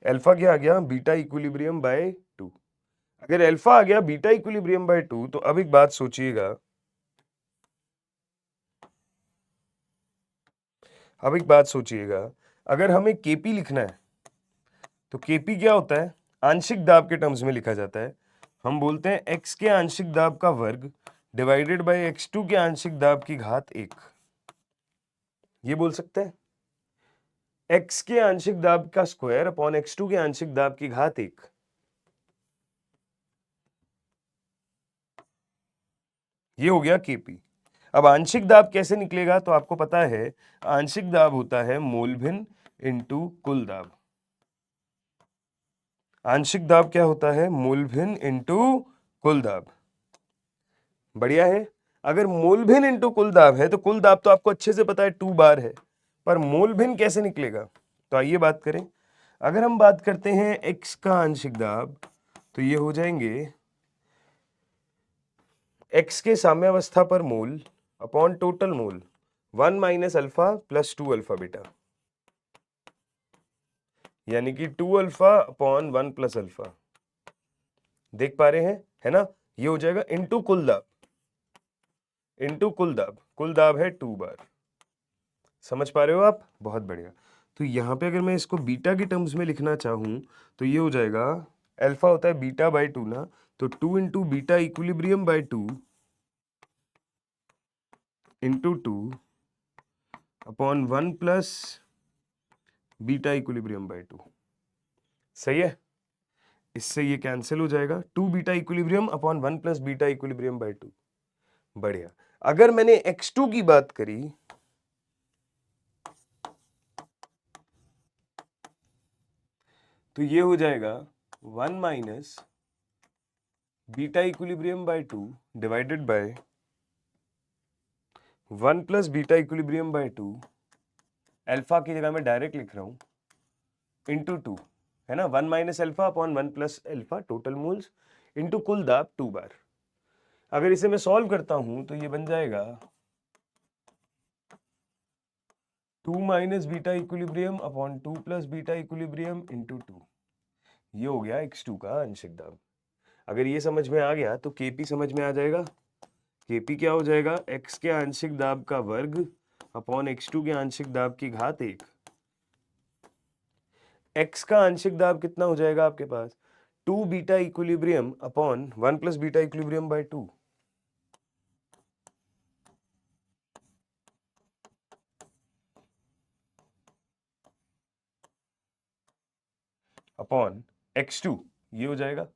अल्फा क्या आ गया, बीटा इक्विलिब्रियम बाय 2। अगर अल्फा आ गया बीटा इक्विलिब्रियम बाय 2, तो अब एक बात सोचिएगा, अगर हमें केपी लिखना है तो केपी क्या होता है, आंशिक दाब के टर्म्स में लिखा जाता है। हम बोलते हैं एक्स के आंशिक दाब का वर्ग डिवाइडेड बाय x2 के आंशिक दाब की घात 1। ये बोल सकते हैं x के आंशिक दाब का स्क्वायर अपॉन x2 के आंशिक दाब की घात 1। ये हो गया केपी। अब आंशिक दाब कैसे निकलेगा, तो आपको पता है आंशिक दाब होता है मोल भिन्न इंटू कुल दाब। आंशिक दाब क्या होता है, मोल भिन्न इंटू कुल दाब। बढ़िया है। अगर मोल भिन्न इंटू कुल दाब है तो कुल दाब तो आपको अच्छे से पता है 2 बार है, पर मोल भिन्न कैसे निकलेगा, तो आइए बात करें। अगर हम बात करते हैं x का आंशिक दाब, तो ये हो जाएंगे x के साम्यावस्था पर mole upon total mole 1 minus alpha plus 2 alpha beta, यानी कि 2 अल्फा अपॉन 1 प्लस अल्फा। देख पा रहे हैं, है ना। ये हो जाएगा इंटू कुल दाब, इंटू कुल दाब है 2 बार। समझ पा रहे हो आप, बहुत बढ़िया। तो यहाँ पे अगर मैं इसको बीटा के टर्म्स में लिखना चाहूँ तो ये हो जाएगा, अल्फा होता है बीटा बाय 2 ना, तो 2 into beta equilibrium bye 2 into 2 upon 1 plus beta equilibrium bye 2। सही है, इससे ये कैंसिल हो जाएगा, 2 beta equilibrium upon 1 plus beta equilibrium bye 2। बढ़िया। अगर मैंने x2 की बात करी तो ये हो जाएगा 1 minus beta equilibrium bye 2 divided by 1 plus beta equilibrium bye 2, alpha की जगह मैं डायरेक्ट लिख रहा हूं, इंटू 2, है ना। 1 minus alpha upon 1 plus alpha total moles into कुल दाब 2 बार। अगर इसे मैं सॉल्व करता हूं तो ये बन जाएगा 2 minus beta equilibrium upon 2 plus beta equilibrium into 2। ये हो गया x2 का आंशिक दाब। अगर ये समझ में आ गया तो kp समझ में आ जाएगा। kp क्या हो जाएगा, x के आंशिक दाब का वर्ग अपॉन x2 के आंशिक दाब की घात 1। x का आंशिक दाब कितना हो जाएगा आपके पास, 2 beta equilibrium upon 1 plus beta equilibrium bye 2 upon x2। ये हो जाएगा,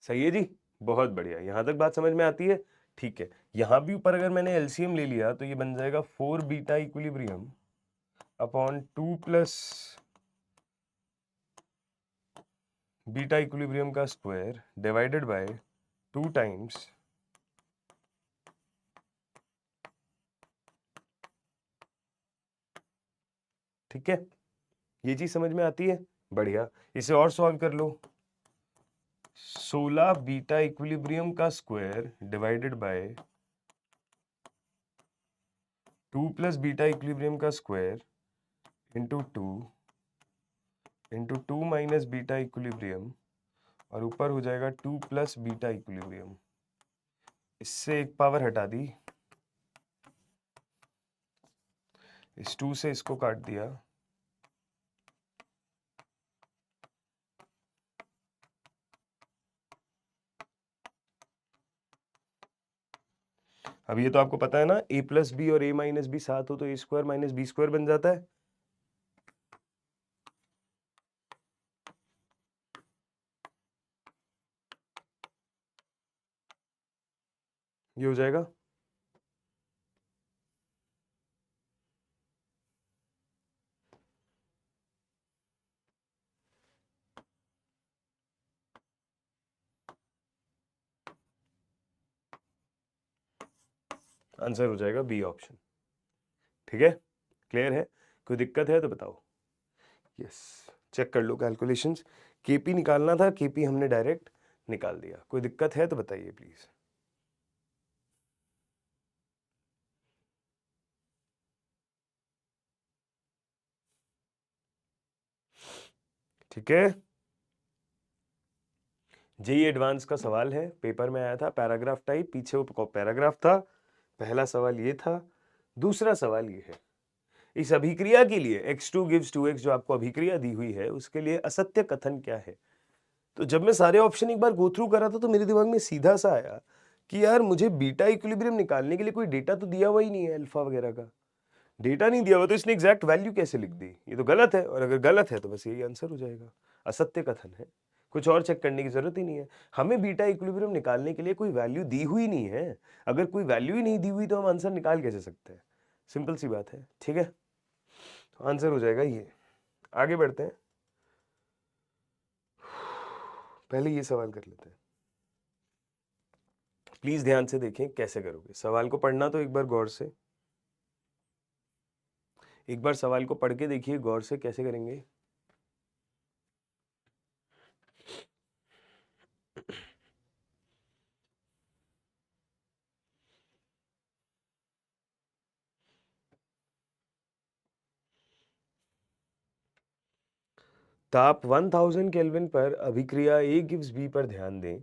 सही है जी, बहुत बढ़िया। यहां तक बात समझ में आती है। ठीक है, यहां भी ऊपर अगर मैंने एलसीएम ले लिया तो ये बन जाएगा 4 beta equilibrium upon 2 plus beta equilibrium का स्क्वायर डिवाइडेड बाय 2 टाइम्स ठीक है। ये चीज समझ में आती है? बढ़िया। इसे और सॉल्व कर लो। 16 बीटा इक्विलिब्रियम का square divided by 2 plus beta equilibrium का square into 2 minus beta equilibrium, और ऊपर हो जाएगा 2 प्लस बीटा इक्विलिब्रियम। इससे एक पावर हटा दी, इस 2 से इसको काट दिया, अब ये तो आपको पता है ना, a प्लस बी और a माइनस बी साथ हो तो a square minus B square बन जाता है। ये हो जाएगा। आंसर हो जाएगा बी ऑप्शन। ठीक है, क्लियर है? कोई दिक्कत है तो बताओ। यस, चेक कर लो कैलकुलेशंस। केपी निकालना था, केपी हमने डायरेक्ट निकाल दिया। कोई दिक्कत है तो बताइए प्लीज। ठीक है, जेई एडवांस का सवाल है, पेपर में आया था पैराग्राफ टाइप, पीछे वो पैराग्राफ था। पहला सवाल ये था। दूसरा सवाल ये है, इस अभिक्रिया के लिए x2 gives 2x जो आपको अभिक्रिया दी हुई है उसके लिए असत्य कथन क्या है? तो जब मैं सारे ऑप्शन एक बार गो थ्रू करा था तो मेरे दिमाग में सीधा सा आया कि यार मुझे बीटा इक्विलिब्रियम निकालने के लिए कोई डेटा तो दिया हुआ ही नहीं है, अल्फा वगैरह का डेटा नहीं दिया हुआ, तो इसने एग्जैक्ट वैल्यू कैसे लिख दी? ये तो गलत है, और अगर गलत है तो बस यही आंसर हो जाएगा, असत्य कथन है। कुछ और चेक करने की जरूरत ही नहीं है। हमें बीटा इक्विलिब्रियम निकालने के लिए कोई वैल्यू दी हुई नहीं है। अगर कोई वैल्यू ही नहीं दी हुई तो हम आंसर निकाल कैसे सकते हैं? सिंपल सी बात है। ठीक है, तो आंसर हो जाएगा ये। आगे बढ़ते हैं, पहले ये सवाल कर लेते हैं। प्लीज ध्यान से देखें कैसे करोगे सवाल को। पढ़ना तो एक बार गौर से, एक बार सवाल को पढ़ के देखिए गौर से कैसे करेंगे। ताप 1000 केल्विन पर अभिक्रिया A गिव्स B पर ध्यान दें।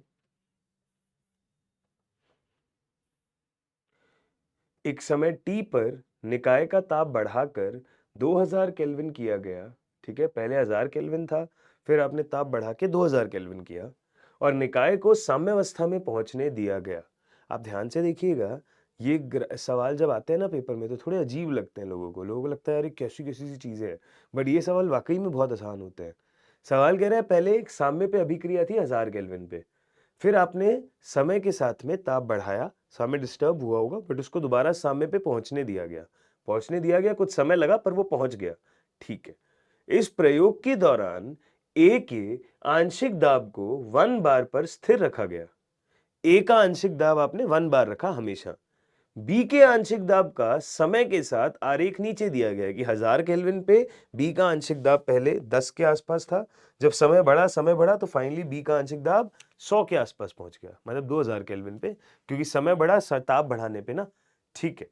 एक समय T पर निकाय का ताप बढ़ाकर 2000 केल्विन किया गया। ठीक है, पहले 1000 केल्विन था, फिर आपने ताप बढ़ा के 2000 केल्विन किया और निकाय को साम्यावस्था में पहुंचने दिया गया। आप ध्यान से देखिएगा, ये सवाल जब आते हैं ना पेपर में तो थोड़े अजीब लगते हैं लोगों को लगता है यार कैसी कैसी सी चीजें हैं, बट ये सवाल वाकई में बहुत आसान होते हैं। सवाल कह रहा है पहले एक साम्य पे अभिक्रिया थी 1000 केल्विन पे, फिर आपने समय के साथ में ताप बढ़ाया, साम्य डिस्टर्ब हुआ होगा बट उसको दोबारा साम्य पे पहुंचने दिया गया, कुछ समय लगा पर वो पहुंच गया। ठीक है, इस प्रयोग के दौरान ए के आंशिक दाब को 1 बार पर स्थिर रखा गया। ए का आंशिक दाब आपने 1 बार रखा हमेशा। बी के आंशिक दाब का समय के साथ आरेख नीचे दिया गया है कि 1000 केल्विन पे बी का आंशिक दाब पहले 10 के आसपास था, जब समय बढ़ा तो फाइनली बी का आंशिक दाब 100 के आसपास पहुंच गया, मतलब 2000 केल्विन पे, क्योंकि समय बढ़ा ताप बढ़ाने पे ना। ठीक है,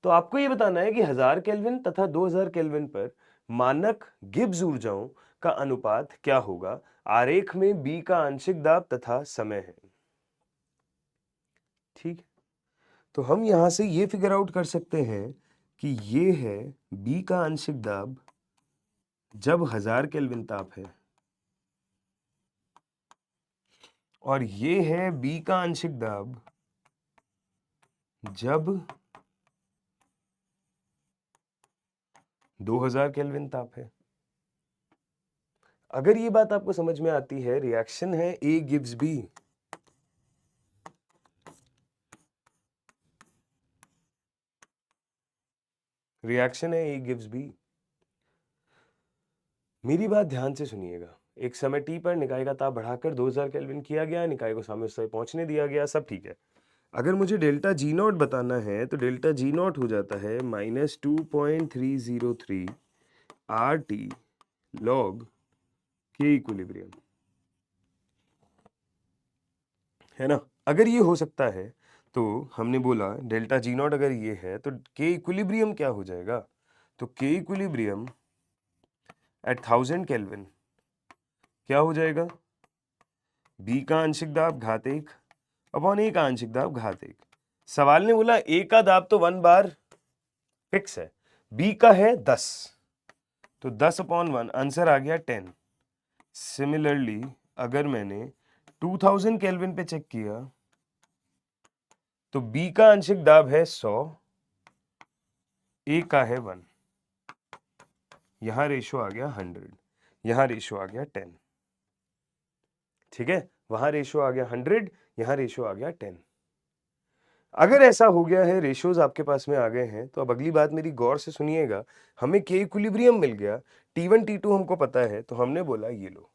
तो आपको ये बताना है कि 1000 केल्विन तथा 2000 केल्विन पर मानक गिब्स ऊर्जाओं का अनुपात क्या होगा। आरेख में बी का आंशिक दाब तथा समय है। ठीक है, तो हम यहां से ये फिगर आउट कर सकते हैं कि ये है बी का आंशिक दाब जब 1000 केल्विन ताप है, और ये है बी का आंशिक दाब जब 2000 केल्विन ताप है। अगर ये बात आपको समझ में आती है, रिएक्शन है ए गिव्स बी। रिएक्शन है ए गिव्स बी। मेरी बात ध्यान से सुनिएगा। एक समय टी पर निकाय का ताप बढ़ाकर 2000 केल्विन किया गया, निकाय को साम्यावस्था में पहुंचने दिया गया, सब ठीक है। अगर मुझे डेल्टा जी नॉट बताना है तो डेल्टा जी नॉट हो जाता है -2303 RT log K इक्विलिब्रियम, है ना। अगर ये हो सकता है तो हमने बोला डेल्टा जी नॉट अगर ये है तो K इक्विलिब्रियम क्या हो जाएगा, तो K इक्विलिब्रियम एट 1000 केल्विन क्या हो जाएगा, B का आंशिक दाब घात 1 अपॉन A का आंशिक दाब घात 1। सवाल ने बोला A का दाब तो 1 बार फिक्स है, B का है 10, तो 10 अपॉन 1 आंसर आ गया 10। सिमिलरली अगर मैंने 2000 केल्विन पे चेक किया तो B का आंशिक दाब है 100, A का है 1, यहां रेशो आ गया 100, यहां रेशो आ गया 10। ठीक है, वहां रेशो आ गया 100, यहां रेशो आ गया 10। अगर ऐसा हो गया है, रेशियोज आपके पास में आ गए हैं, तो अब अगली बात मेरी गौर से सुनिएगा। हमें के इक्विलिब्रियम मिल गया, T1 T2 हमको पता है, तो हमने बोला ये लो,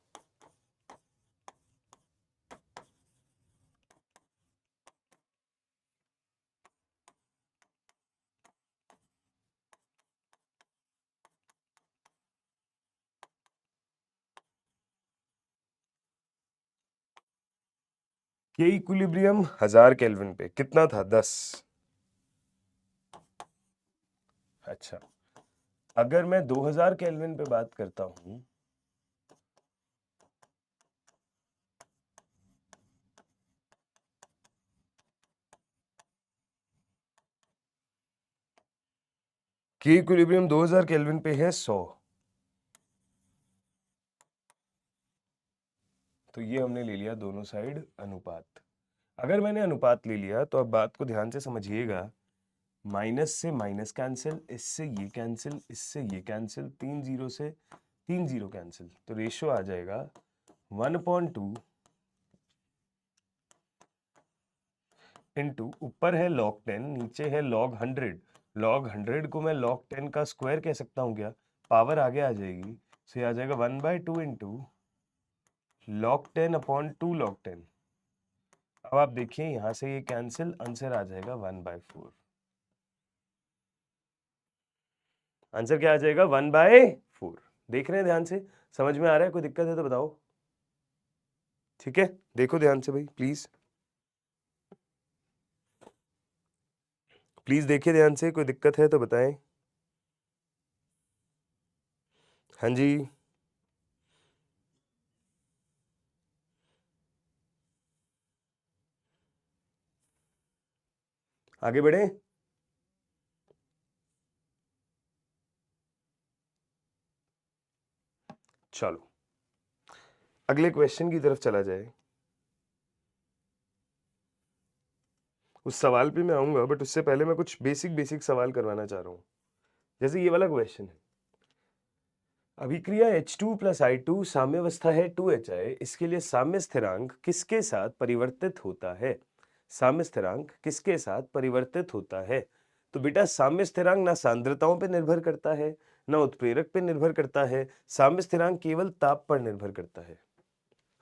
के इक्विलिब्रियम 1000 केल्विन पे कितना था, 10। अच्छा, अगर मैं 2000 केल्विन पे बात करता हूं, के इक्विलिब्रियम 2000 केल्विन पे है 100, तो ये हमने ले लिया दोनों साइड अनुपात। अगर मैंने अनुपात ले लिया तो अब बात को ध्यान से समझिएगा, माइनस से माइनस कैंसिल, इससे ये कैंसिल, इससे ये कैंसिल, 3 जीरो से 3 जीरो कैंसिल, तो रेशियो आ जाएगा 1/2 इंटू ऊपर है log 10, नीचे है log 100। log 100 को मैं log 10 का स्क्वायर कह सकता हूं क्या, पावर आगे आ जाएगी, तो ये आ जाएगा 1/2 इंटू log 10 अपॉन 2 log 10। अब आप देखिए यहां से ये कैंसिल, आंसर आ जाएगा 1/4। आंसर क्या आ जाएगा, 1/4। देख रहे हैं ध्यान से, समझ में आ रहा है, कोई दिक्कत है तो बताओ। ठीक है, देखो ध्यान से भाई, प्लीज प्लीज देखिए ध्यान से, कोई दिक्कत है तो बताएं। हाँ जी, आगे बढ़े। चलो अगले क्वेश्चन की तरफ चला जाए। उस सवाल पे मैं आऊंगा, बट उससे पहले मैं कुछ बेसिक बेसिक सवाल करवाना चाह रहा हूं। जैसे ये वाला क्वेश्चन है, अभिक्रिया H2 प्लस I2 साम्यावस्था है 2HI, इसके लिए साम्य स्थिरांक किसके साथ परिवर्तित होता है। साम्य स्थिरांक किसके साथ परिवर्तित होता है। तो बेटा साम्य स्थिरांक ना सांद्रताओं पे निर्भर करता है, ना उत्प्रेरक पे निर्भर करता है, साम्य स्थिरांक केवल ताप पर निर्भर करता है।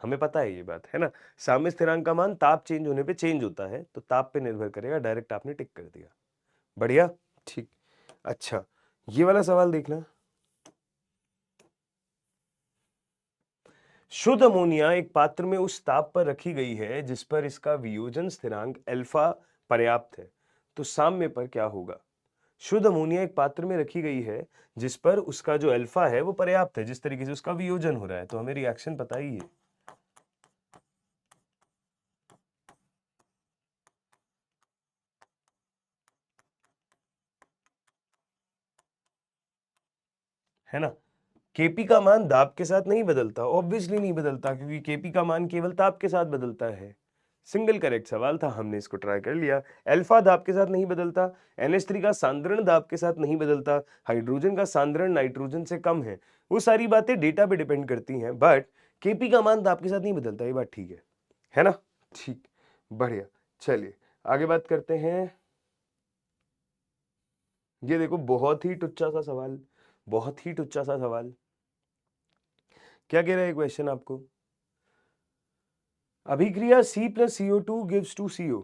हमें पता है ये बात, है ना। साम्य स्थिरांक का मान ताप चेंज होने पे चेंज होता है, तो ताप पे निर्भर करेगा, डायरेक्ट आपने टिक कर दिया, बढ़िया, ठीक। अच्छा, ये वाला सवाल देखना, शुद्ध अमोनिया एक पात्र में उस ताप पर रखी गई है जिस पर इसका वियोजन स्थिरांक अल्फा पर्याप्त है, तो साम्य पर क्या होगा। शुद्ध अमोनिया एक पात्र में रखी गई है जिस पर उसका जो अल्फा है वो पर्याप्त है, जिस तरीके से उसका वियोजन हो रहा है, तो हमें रिएक्शन पता ही है ना। केपी का मान दाब के साथ नहीं बदलता, ऑब्वियसली नहीं बदलता, क्योंकि केपी का मान केवल ताप के साथ बदलता है। सिंगल करेक्ट सवाल था, हमने इसको ट्राई कर लिया। अल्फा दाब के साथ नहीं बदलता, NH3 का सांद्रण दाब के साथ नहीं बदलता, हाइड्रोजन का सांद्रण नाइट्रोजन से कम है, वो सारी बातें डेटा पे डिपेंड करती हैं, बट केपी का मान दाब के साथ नहीं बदलता, ये बात ठीक है ना। ठीक, बढ़िया। चलिए आगे बात करते हैं। ये देखो बहुत ही टुच्चा सा सवाल, बहुत ही टुच्चा सा सवाल। क्या कह रहा है क्वेश्चन आपको, अभिक्रिया C plus CO2 gives 2CO।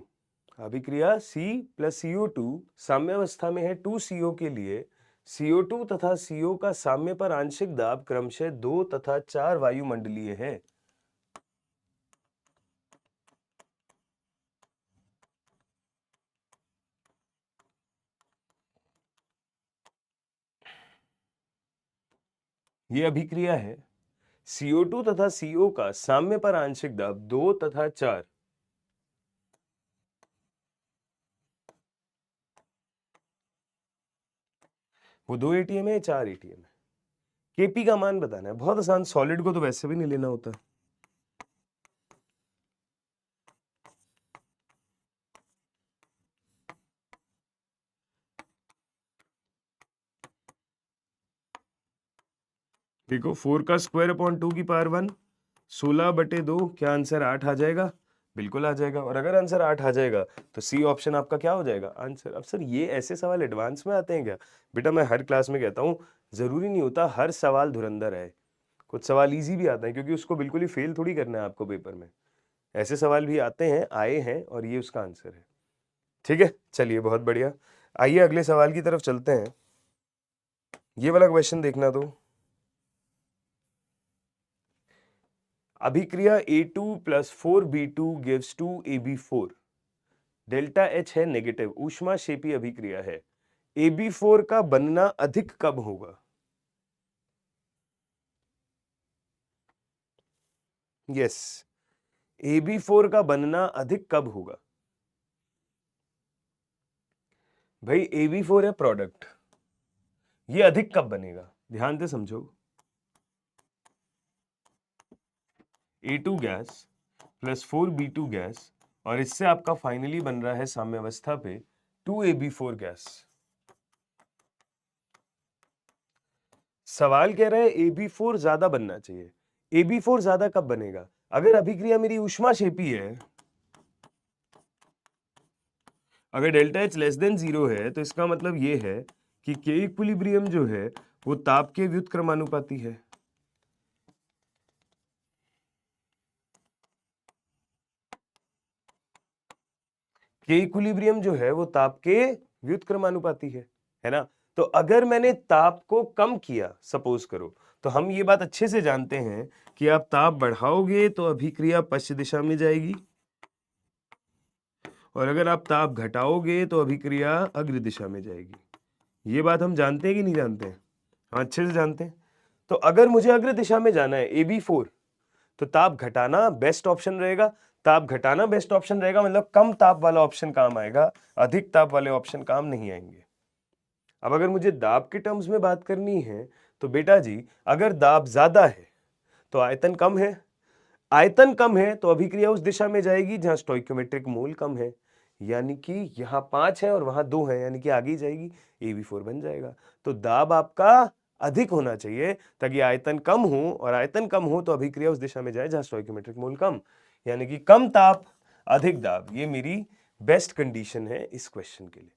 अभिक्रिया C प्लस CO2 साम्यावस्था में है 2CO के लिए CO2 तथा CO का साम्य पर आंशिक दाब क्रमशः 2 तथा 4 वायुमंडलीय है। ये अभिक्रिया है। CO2 तथा CO का साम्य पर आंशिक दाब 2 तथा 4। वो 2 ATM है, 4 ATM है। Kp का मान बताना है, बहुत आसान। सॉलिड को तो वैसे भी नहीं लेना होता। देखो 4 का स्क्वायर अपॉन 2 की पावर 1, 16/2, क्या आंसर 8 आ जाएगा? बिल्कुल आ जाएगा। और अगर आंसर 8 आ जाएगा तो सी ऑप्शन आपका क्या हो जाएगा? आंसर। अब सर ये ऐसे सवाल एडवांस में आते हैं क्या? बेटा मैं हर क्लास में कहता हूँ, जरूरी नहीं होता हर सवाल धुरंधर है, कुछ सवाल इजी भी आते हैं, क्योंकि उसको बिल्कुल ही फेल थोड़ी करना है आपको पेपर में। ऐसे सवाल भी आते हैं, आए हैं, और ये उसका आंसर है। ठीक है, चलिए बहुत बढ़िया। आइए अगले सवाल की तरफ चलते हैं। ये वाला क्वेश्चन देखना तो, अभिक्रिया A2 + 4B2 gives 2 AB4। Delta H है नेगेटिव, ऊष्मा क्षेपी अभिक्रिया है। AB4 का बनना अधिक कब होगा? यस, AB4 का बनना अधिक कब होगा? भाई AB4 है प्रोडक्ट, ये अधिक कब बनेगा? ध्यान से समझो। A2 गैस + 4B2 गैस, और इससे आपका फाइनली बन रहा है साम्यावस्था पे 2AB4 गैस। सवाल कह रहा है AB4 ज्यादा बनना चाहिए। AB4 ज्यादा कब बनेगा? अगर अभिक्रिया मेरी ऊष्माक्षेपी है, अगर डेल्टा H लेस देन 0 है, तो इसका मतलब ये है कि K इक्विलिब्रियम जो है वो ताप के व्युत्क्रमानुपाती है। K इक्विलिब्रियम जो है वो ताप के व्युत्क्रमानुपाती है ना? तो अगर मैंने ताप को कम किया, सपोज करो, तो हम ये बात अच्छे से जानते हैं कि आप ताप बढ़ाओगे तो अभिक्रिया पश्चिम दिशा में जाएगी, और अगर आप ताप घटाओगे तो अभिक्रिया अग्र दिशा में जाएगी। ये बात हम जानते हैं कि नहीं जानते हैं? हाँ, अच्छे से जानते हैं। तो अगर मुझे अग्र दिशा में जाना है AB4, तो ताप घटाना बेस्ट ऑप्शन रहेगा। ताप घटाना बेस्ट ऑप्शन रहेगा, मतलब कम ताप वाला ऑप्शन काम आएगा, अधिक ताप वाले ऑप्शन काम नहीं आएंगे। अब अगर मुझे दाब के टर्म्स में बात करनी है, तो बेटा जी अगर दाब ज्यादा है तो आयतन कम है, आयतन कम है तो अभिक्रिया उस दिशा में जाएगी जहां स्टोइकियोमेट्रिक मोल कम है, यानी कि यहां 5 है और वहां 2 है, यानी कि आगे जाएगी, AB4 बन जाएगा। तो दाब आपका अधिक होना चाहिए ताकि आयतन कम हो, और आयतन कम हो तो अभिक्रिया उस दिशा में जाए जहां स्टोइकियोमेट्रिक मोल कम, यानी कि कम ताप अधिक दाब। ये मेरी बेस्ट कंडीशन है इस क्वेश्चन के लिए।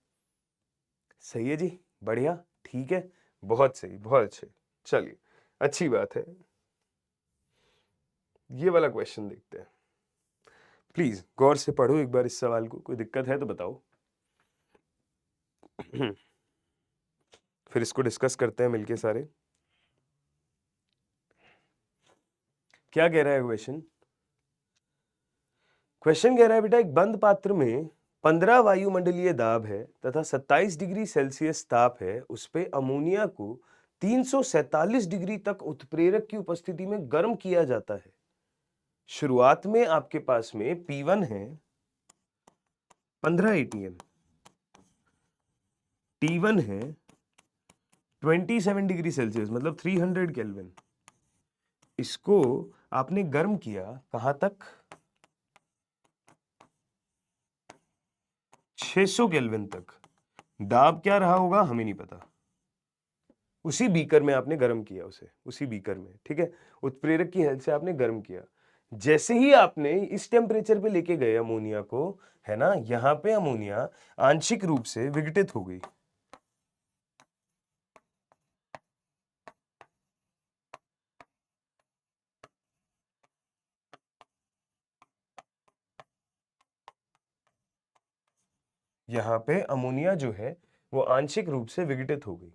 सही है जी, बढ़िया, ठीक है, बहुत सही, बहुत अच्छे। चलिए, अच्छी बात है। ये वाला क्वेश्चन देखते हैं। प्लीज गौर से पढ़ो एक बार इस सवाल को, कोई दिक्कत है तो बताओ। फिर इसको डिस्कस करते हैं मिलके सारे। क्या कह रहा है क्वेश्चन? क्वेश्चन कह रहा है बेटा, एक बंद पात्र में 15 वायुमंडलीय दाब है तथा 27 डिग्री सेल्सियस ताप है, उस पे अमोनिया को 347 डिग्री तक उत्प्रेरक की उपस्थिति में गर्म किया जाता है। शुरुआत में आपके पास में P1 है 15 ATM, T1 है 27 डिग्री सेल्सियस मतलब 300 केल्विन। इसको आपने गर्म किया कहां तक? 600 केल्विन तक। दाब क्या रहा होगा हमें नहीं पता। उसी बीकर में आपने गर्म किया उसे, उसी बीकर में, ठीक है, उत्प्रेरक की हेल्प से आपने गर्म किया। जैसे ही आपने इस टेम्परेचर पे लेके गए अमोनिया को, है ना, यहां पे अमोनिया आंशिक रूप से विघटित हो गई। यहां पे अमोनिया जो है वो आंशिक रूप से विघटित हो गई।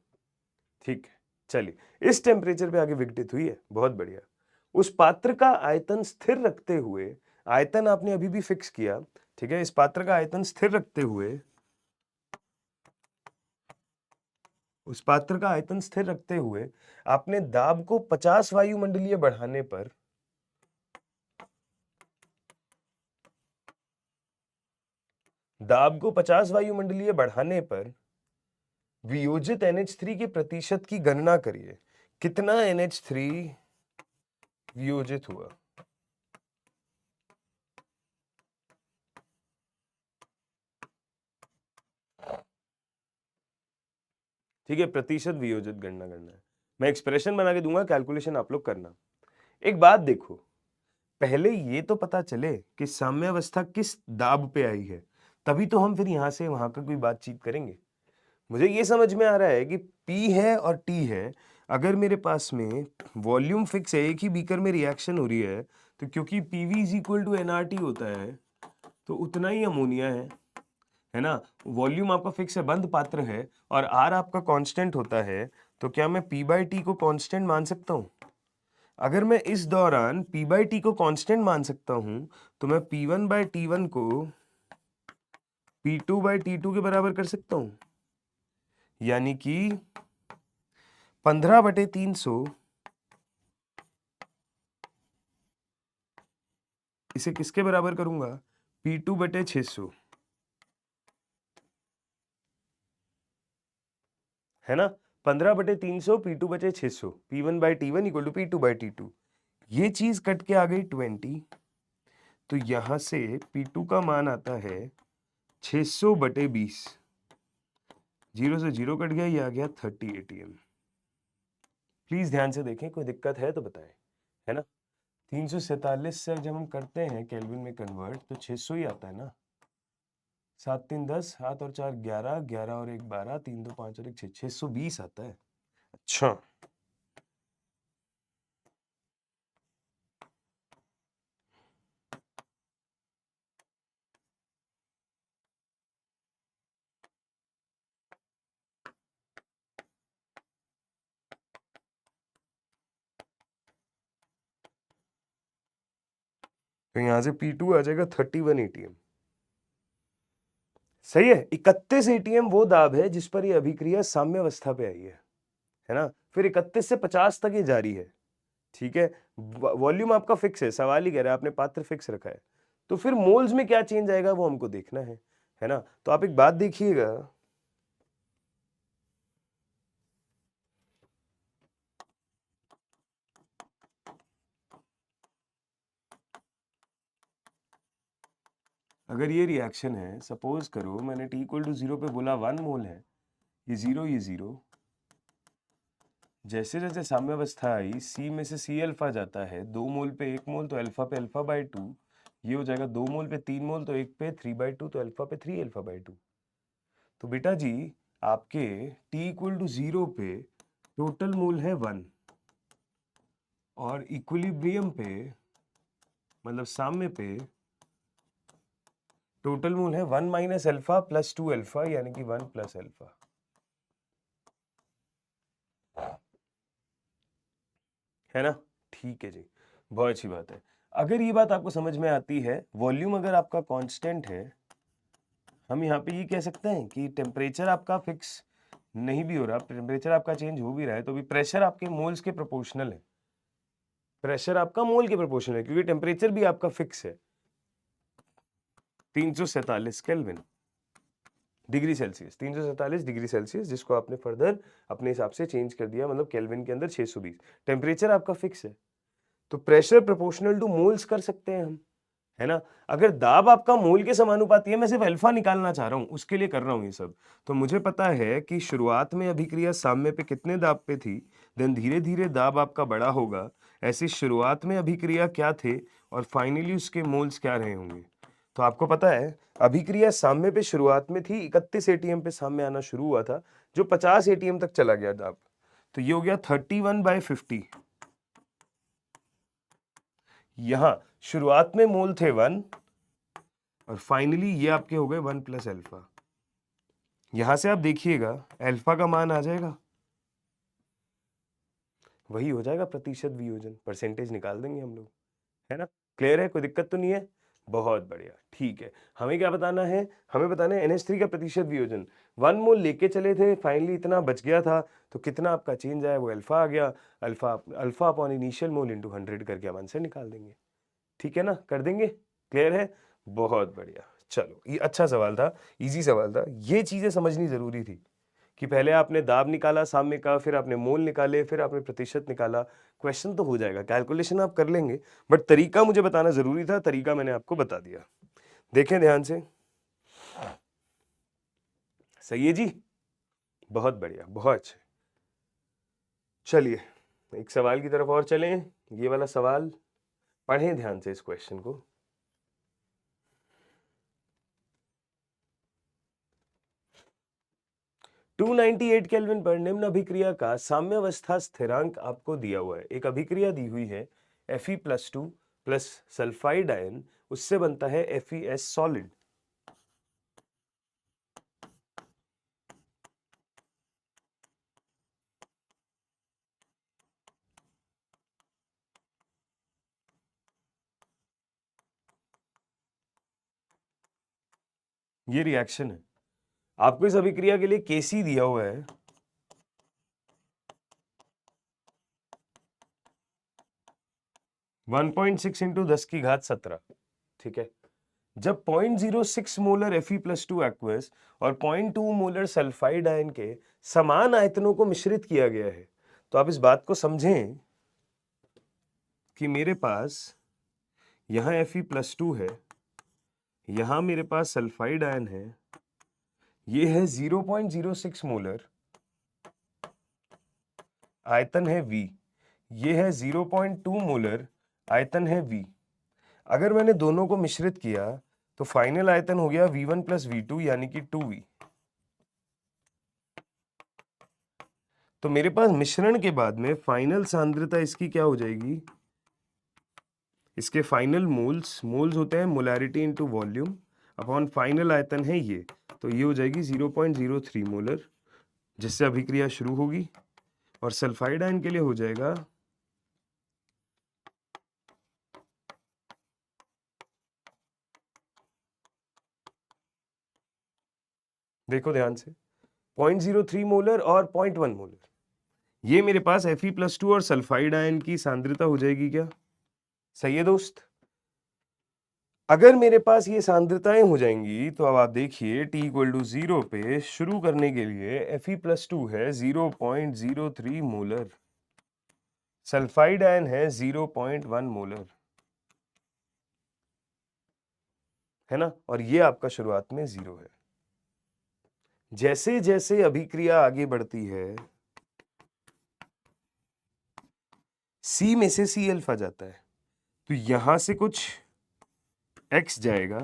ठीक है, चलिए इस टेम्परेचर पे आगे विघटित हुई है, बहुत बढ़िया। उस पात्र का आयतन स्थिर रखते हुए, आयतन आपने अभी भी फिक्स किया, ठीक है, इस पात्र का आयतन स्थिर रखते हुए, उस पात्र का आयतन स्थिर रखते हुए आपने दाब को 50 वायुमंडलीय बढ़ाने पर दाब को 50 वायुमंडलीय बढ़ाने पर वियोजित NH3 के प्रतिशत की गणना करिए। कितना NH3 वियोजित हुआ? ठीक है, प्रतिशत वियोजित गणना करना है। मैं एक्सप्रेशन बना के दूंगा, कैलकुलेशन आप लोग करना। एक बात देखो, पहले ये तो पता चले कि साम्यावस्था किस दाब पे आई है, तभी तो हम फिर यहां से वहां का कोई बातचीत करेंगे। मुझे ये समझ में आ रहा है कि P है और T है, अगर मेरे पास में वॉल्यूम फिक्स है, एक ही बीकर में रिएक्शन हो रही है, तो क्योंकि PV is equal to NRT होता है, तो उतना ही अमोनिया है ना। वॉल्यूम आपका फिक्स है, बंद पात्र है, और R आपका कांस्टेंट होता है, तो क्या मैं P/T को कांस्टेंट मान सकता हूं? अगर मैं इस दौरान P/T को कांस्टेंट मान सकता हूं, तो मैं P1/T1 को P2/T2 के बराबर कर सकता हूं, यानी कि 15/300 इसे किसके बराबर करूंगा? P2/600, है ना। 15/300 P2/600, P1/T1 equal to P2/T2। ये चीज कट के आ गई 20, तो यहां से P2 का मान आता है 600/20। 0 से 0 कट गया, ये आ गया 30 ATM। प्लीज ध्यान से देखें, कोई दिक्कत है तो बताएं, है ना। 347 से जब हम करते हैं केल्विन में कन्वर्ट, तो 600 ही आता है ना। 7 3 10, 7 और 4 11, 11 और 1 12, 3 2 5 और 1 6, 620 आता है। अच्छा, तो यहां से P2 आ जाएगा 31 ATM। सही है। 31 ATM वो दाब है जिस पर ये अभिक्रिया साम्यावस्था पे आई है ना। फिर 31 से 50 तक ये जारी है, ठीक है। वॉल्यूम आपका फिक्स है, सवाल ही कह रहा है, आपने पात्र फिक्स रखा है, तो फिर मोल्स में क्या चेंज आएगा वो हमको देखना है ना। तो आप एक बात देखिएगा, अगर ये रिएक्शन है, सपोज करो मैंने T इक्वल टू 0 पे बोला 1 मोल है, ये 0, ये 0, जैसे जैसे साम्यावस्था आई, C में से C अल्फा जाता है, 2 मोल पे 1 मोल, तो अल्फा पे अल्फा/2, ये हो जाएगा 2 मोल पे 3 मोल, तो 1 पे 3/2, तो अल्फा पे 3 अल्फा/2। तो बेटा जी, आपके T इक्वल टू 0 पे टोटल मोल है 1, और इक्विलिब्रियम पे, मतलब साम्य पे, टोटल मोल है 1 माइनस अल्फा प्लस 2 अल्फा, यानी कि 1 प्लस अल्फा, है ना। ठीक है जी, बहुत अच्छी बात है। अगर ये बात आपको समझ में आती है, वॉल्यूम अगर आपका कांस्टेंट है, हम यहाँ पे ये कह सकते हैं कि टेम्परेचर आपका फिक्स नहीं भी हो रहा, टेम्परेचर आपका चेंज हो भी रहा है, तो भी प्रेशर आपके मोल्स के प्रोपोर्शनल है। प्रेशर आपका मोल के प्रोपोर्शनल है, क्योंकि टेम्परेचर भी आपका फिक्स है, 347 kelvin degree Celsius, 347 degree Celsius, जिसको आपने फर्दर अपने हिसाब से चेंज कर दिया, मतलब केल्विन के अंदर 620। टेम्परेचर आपका फिक्स है, तो प्रेशर प्रोपोर्शनल टू मोल्स कर सकते हैं हम, है ना। अगर दाब आपका मोल के समानुपाती है, मैं सिर्फ अल्फा निकालना चाह रहा हूं, उसके लिए कर रहा हूं ये सब, तो मुझे पता है कि शुरुआत में अभिक्रिया साम्य पे कितने दाब पे थी, देन धीरे धीरे दाब आपका बड़ा होगा, ऐसी शुरुआत में अभिक्रिया क्या थे, और फाइनली उसके मोल्स क्या रहे होंगे। तो आपको पता है, अभिक्रिया साम्य पे शुरुआत में थी, 31 ATM पे साम्य आना शुरू हुआ था, जो 50 ATM तक चला गया दाब, तो ये हो गया 31/50। यहां शुरुआत में मोल थे 1, और फाइनली ये आपके हो गए 1 प्लस अल्फा। यहां से आप देखिएगा अल्फा का मान आ जाएगा वही हो जाएगा प्रतिशत वियोजन, परसेंटेज निकाल देंगे हम लोग, है ना। क्लियर है, कोई दिक्कत तो नहीं है? बहुत बढ़िया, ठीक है। हमें क्या बताना है? हमें बताना है NH3 का प्रतिशत वियोजन। 1 मोल लेके चले थे, फाइनली इतना बच गया था, तो कितना आपका चेंज आया वो अल्फा आ गया। Alpha upon initial mole into 100 करके हम आंसर निकाल देंगे। ठीक है ना, कर देंगे। क्लियर है, बहुत बढ़िया। चलो, ये अच्छा सवाल था, इजी सवाल था। ये चीजें समझनी जरूरी थी कि पहले आपने दाब निकाला साम्य का, फिर आपने मोल निकाले, फिर आपने प्रतिशत निकाला। क्वेश्चन तो हो जाएगा, कैलकुलेशन आप कर लेंगे, बट तरीका मुझे बताना जरूरी था, तरीका मैंने आपको बता दिया। देखें ध्यान से, सही है जी, बहुत बढ़िया, बहुत अच्छे। चलिए एक सवाल की तरफ और चलें। ये वाला सवाल पढ़ें ध्यान से इस क्वेश्चन को। 298 केल्विन पर निम्न अभिक्रिया का साम्यावस्था स्थिरांक आपको दिया हुआ है। एक अभिक्रिया दी हुई है Fe+2 प्लस सल्फाइड आयन, उससे बनता है FeS सॉलिड। ये रिएक्शन है। आपको इस अभिक्रिया के लिए Kc दिया हुआ है 1.6 इंटू 10 की घात 17। ठीक है, जब 0.06 मोलर Fe+2 एक्वस और 0.2 मोलर सल्फाइड आयन के समान आयतनों को मिश्रित किया गया है, तो आप इस बात को समझें कि मेरे पास यहां Fe+2 है, यहां मेरे पास सल्फाइड आयन है, ये है 0.06 मोलर, आयतन है V, ये है 0.2 मोलर, आयतन है V। अगर मैंने दोनों को मिश्रित किया तो फाइनल आयतन हो गया V1 प्लस V2 यानी कि 2V। तो मेरे पास मिश्रण के बाद में फाइनल सांद्रता इसकी क्या हो जाएगी? इसके फाइनल मोल्स होते हैं molarity into volume upon final आयतन है ये, तो ये हो जाएगी 0.03 मोलर, जिससे अभिक्रिया शुरू होगी। और सल्फाइड आयन के लिए हो जाएगा देखो ध्यान से 0.03 मोलर और 0.1 मोलर, ये मेरे पास Fe+2 और सल्फाइड आयन की सांद्रता हो जाएगी क्या? सही है दोस्त। अगर मेरे पास ये सांद्रताएं हो जाएंगी तो अब आप देखिए t=0 पे शुरू करने के लिए Fe+2 है 0.03 मोलर, सल्फाइड आयन है 0.1 मोलर, है ना, और ये आपका शुरुआत में 0 है। जैसे जैसे अभिक्रिया आगे बढ़ती है C में से C अल्फा जाता है, तो यहां से कुछ X जाएगा,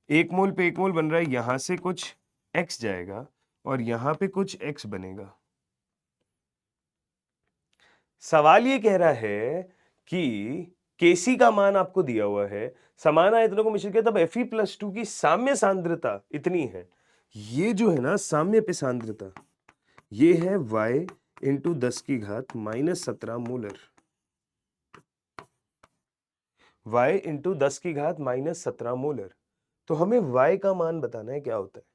1 मोल पे 1 मोल बन रहा है, यहां से कुछ X जाएगा और यहां पे कुछ X बनेगा। सवाल ये कह रहा है कि Kc का मान आपको दिया हुआ है, समान आयतनों को मिश्रित किया तब Fe+2 की साम्य सांद्रता इतनी है। ये जो है ना साम्य पे सांद्रता, ये है y इंटू 10 की घात -17 मोलर, y इंटू 10 की घात -17 मोलर। तो हमें y का मान बताना है क्या होता है।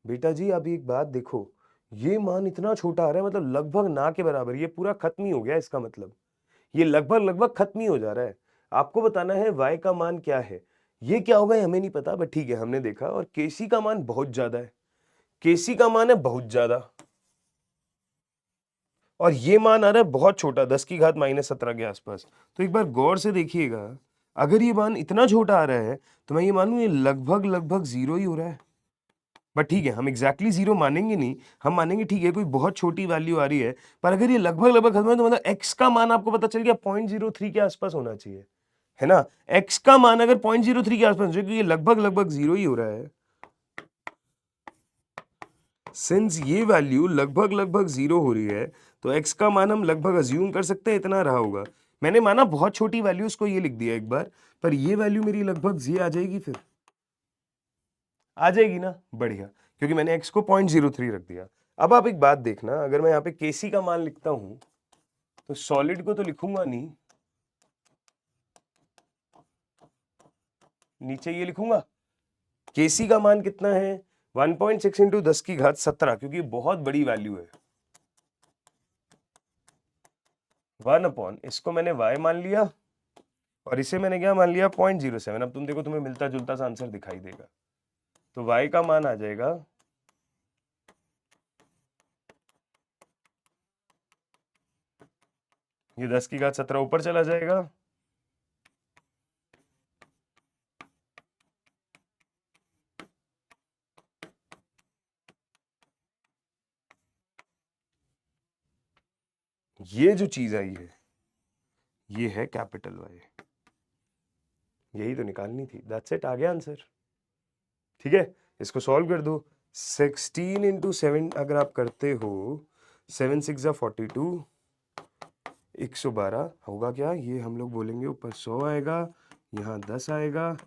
बेटा जी आप एक बात देखो, ये मान इतना छोटा आ रहा है, मतलब लगभग ना के बराबर, ये पूरा खत्म ही हो गया, इसका मतलब ये लगभग खत्म ही हो जा रहा है। आपको बताना है y का मान क्या है। ये क्या होगा ये हमें नहीं पता, बट ठीक है हमने देखा। और Kc का मान बहुत ज्यादा है, Kc का मान है बहुत ज्यादा, और ये मान आ रहा है बहुत छोटा 10 की घात -17 के आसपास। तो एक बार गौर से देखिएगा, अगर ये मान इतना छोटा आ रहा है तो मैं ये मानूं ये लगभग जीरो ही हो रहा है। बट ठीक है हम एग्जैक्टली जीरो मानेंगे नहीं, हम मानेंगे ठीक है कोई बहुत छोटी वैल्यू आ रही है, पर अगर ये लगभग खत्म है तो मतलब x का मान आपको पता चल गया 0.03 के आसपास होना चाहिए, है ना। x का मान अगर 0.03 के आसपास, क्योंकि ये लगभग जीरो ही हो रहा है, सिंस ये वैल्यू लगभग जीरो हो रही है तो x का मान हम लगभग अज्यूम कर सकते हैं इतना रहा होगा। मैंने माना बहुत छोटी वैल्यूज को ये लिख दिया एक बार, पर ये वैल्यू मेरी लगभग ये आ जाएगी, फिर आ जाएगी ना, बढ़िया, क्योंकि मैंने x को 0.03 रख दिया। अब आप एक बात देखना, अगर मैं यहाँ पे Kc का मान लिखता हूं तो सॉलिड को तो लिखूंगा नहीं, नीचे ये लिखूंगा Kc का मान कितना है 1.6 इंटू 10 की घात 17, क्योंकि बहुत बड़ी वैल्यू है। 1 अपॉन इसको मैंने y मान लिया और इसे मैंने क्या मान लिया 0.07। अब तुम देखो तुम्हें मिलता जुलता सा आंसर दिखाई देगा। तो y का मान आ जाएगा ये 10 की घात 17 ऊपर चला जाएगा, ये जो चीज आई है ये है कैपिटल Y, यही तो निकालनी थी। दैट्स इट, आ गया आंसर। ठीक है, इसको सॉल्व कर दो। 16 इंटू 7 अगर आप करते हो 7 6 42 112 होगा क्या, ये हम लोग बोलेंगे ऊपर 100 आएगा, यहाँ 10 आएगा,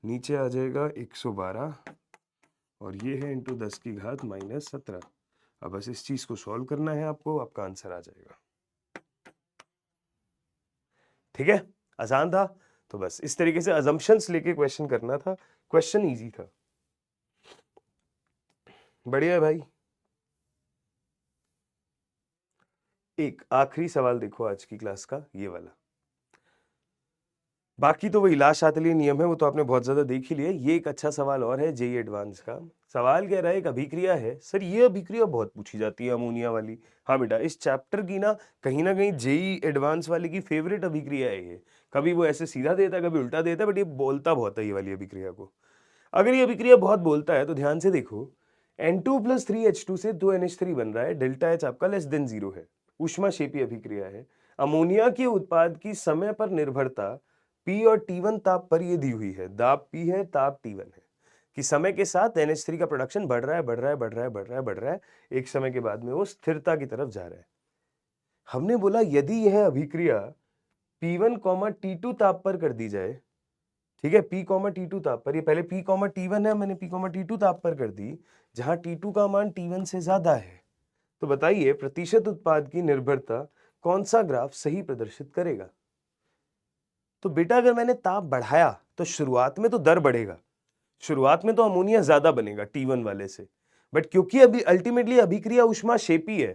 नीचे आ जाएगा 112 और ये है इंटू 10 की घात -17। अब बस इस चीज को सॉल्व करना है आपको, आपका आंसर आ जाएगा। ठीक है, आसान था। तो बस इस तरीके से अजम्पशंस लेके क्वेश्चन करना था, क्वेश्चन इजी था। बढ़िया है भाई। एक आखिरी सवाल देखो आज की क्लास का, ये वाला। बाकी तो वही लास्ट शातिलीय नियम है, वो तो आपने बहुत ज्यादा देख ही लिया। ये एक अच्छा सवाल और है जेईई एडवांस का। सवाल कह रहा है एक अभिक्रिया है, सर ये अभिक्रिया बहुत पूछी जाती है अमोनिया वाली। हाँ बेटा, इस चैप्टर की ना कहीं जेईई एडवांस वाले की फेवरेट अभिक्रिया है ये। कभी वो ऐसे सीधा देता है, कभी उल्टा देता है, बट ये बोलता बहुत है ये वाली अभिक्रिया को। अगर ये अभिक्रिया बहुत बोलता है तो ध्यान से देखो, N2 + 3H2 से 2NH3 बन रहा है, डेल्टा H आपका लेस देन 0 है, ऊष्माक्षेपी अभिक्रिया है। अमोनिया के उत्पाद की समय पर निर्भरता P और T1 ताप पर ये दी हुई है, दाब P है, ताप T1 है, कि समय के साथ NH3 का प्रोडक्शन बढ़ रहा है, बढ़ रहा है, बढ़ रहा है, बढ़ रहा है, बढ़ रहा है, एक समय के बाद में वो स्थिरता की तरफ जा रहा है। हमने बोला यदि यह अभिक्रिया P1, T2 ताप पर कर दी जाए, ठीक है, P, T2 ताप पर, ये पहले P, T1 है, मैंने P, T2 ताप पर कर दी, जहां T2 का मान T1 से ज्यादा है, तो बताइए प्रतिशत उत्पाद की निर्भरता कौन सा ग्राफ सही प्रदर्शित करेगा। तो बेटा अगर मैंने ताप बढ़ाया तो शुरुआत में तो दर बढ़ेगा, शुरुआत में तो अमोनिया ज्यादा बनेगा T1 वाले से, बट क्योंकि अभी अल्टीमेटली अभिक्रिया ऊष्माक्षेपी है,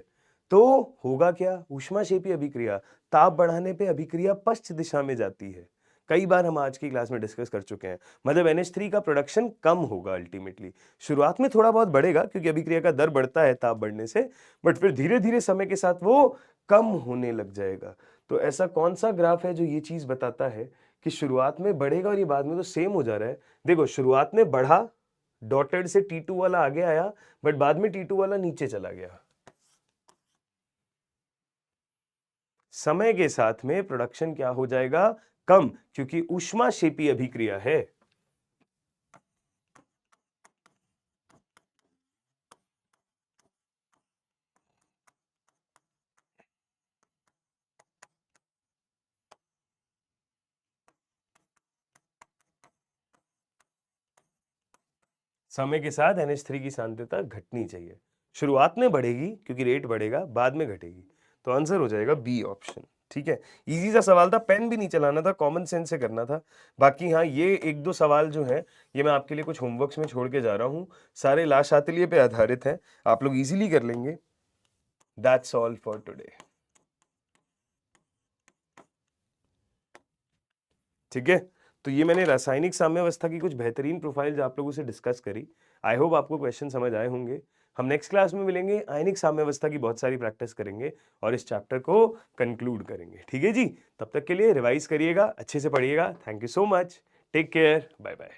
तो होगा क्या, ऊष्माक्षेपी अभिक्रिया, ताप बढ़ाने पे अभिक्रिया पश्च दिशा में जाती है। कई बार हम आज की क्लास में डिस्कस कर चुके हैं, मतलब NH3 का प्रोडक्शन कम होगा अल्टीमेटली। शुरुआत में थोड़ा बहुत बढ़ेगा क्योंकि अभिक्रिया का दर बढ़ता है ताप बढ़ने से, बट फिर धीरे धीरे समय के साथ वो कम होने लग जाएगा। तो ऐसा कौन सा ग्राफ है जो ये चीज बताता है कि शुरुआत में बढ़ेगा और ये बाद में तो सेम हो जा रहा है। देखो शुरुआत में बढ़ा, डॉटेड से T2 वाला आगे आया, बट बाद में T2 वाला नीचे चला गया। समय के साथ में प्रोडक्शन क्या हो जाएगा, कम, क्योंकि ऊष्माक्षेपी अभिक्रिया है। समय के साथ NH3 की सांद्रता घटनी चाहिए, शुरुआत में बढ़ेगी क्योंकि रेट बढ़ेगा, बाद में घटेगी। तो आंसर हो जाएगा बी ऑप्शन। ठीक है, इजी सा सवाल था, पेन भी नहीं चलाना था, कॉमन सेंस से करना था। बाकी हाँ, ये एक दो सवाल जो है ये मैं आपके लिए कुछ होमवर्क्स में छोड़ के जा रहा हूँ, सारे लास्ट शातिलीय पे आधारित है, आप लोग इजीली कर लेंगे। That's all for today. ठीक है, तो ये मैंने रासायनिक साम्यावस्था की कुछ बेहतरीन प्रोफाइल्स आप लोगों से डिस्कस करी। आई होप आपको क्वेश्चन समझ आए होंगे। हम नेक्स्ट क्लास में मिलेंगे, आयनिक साम्यावस्था की बहुत सारी प्रैक्टिस करेंगे और इस चैप्टर को कंक्लूड करेंगे। ठीक है जी, तब तक के लिए रिवाइज करिएगा, अच्छे से पढ़िएगा। Thank you so much, take care, bye bye.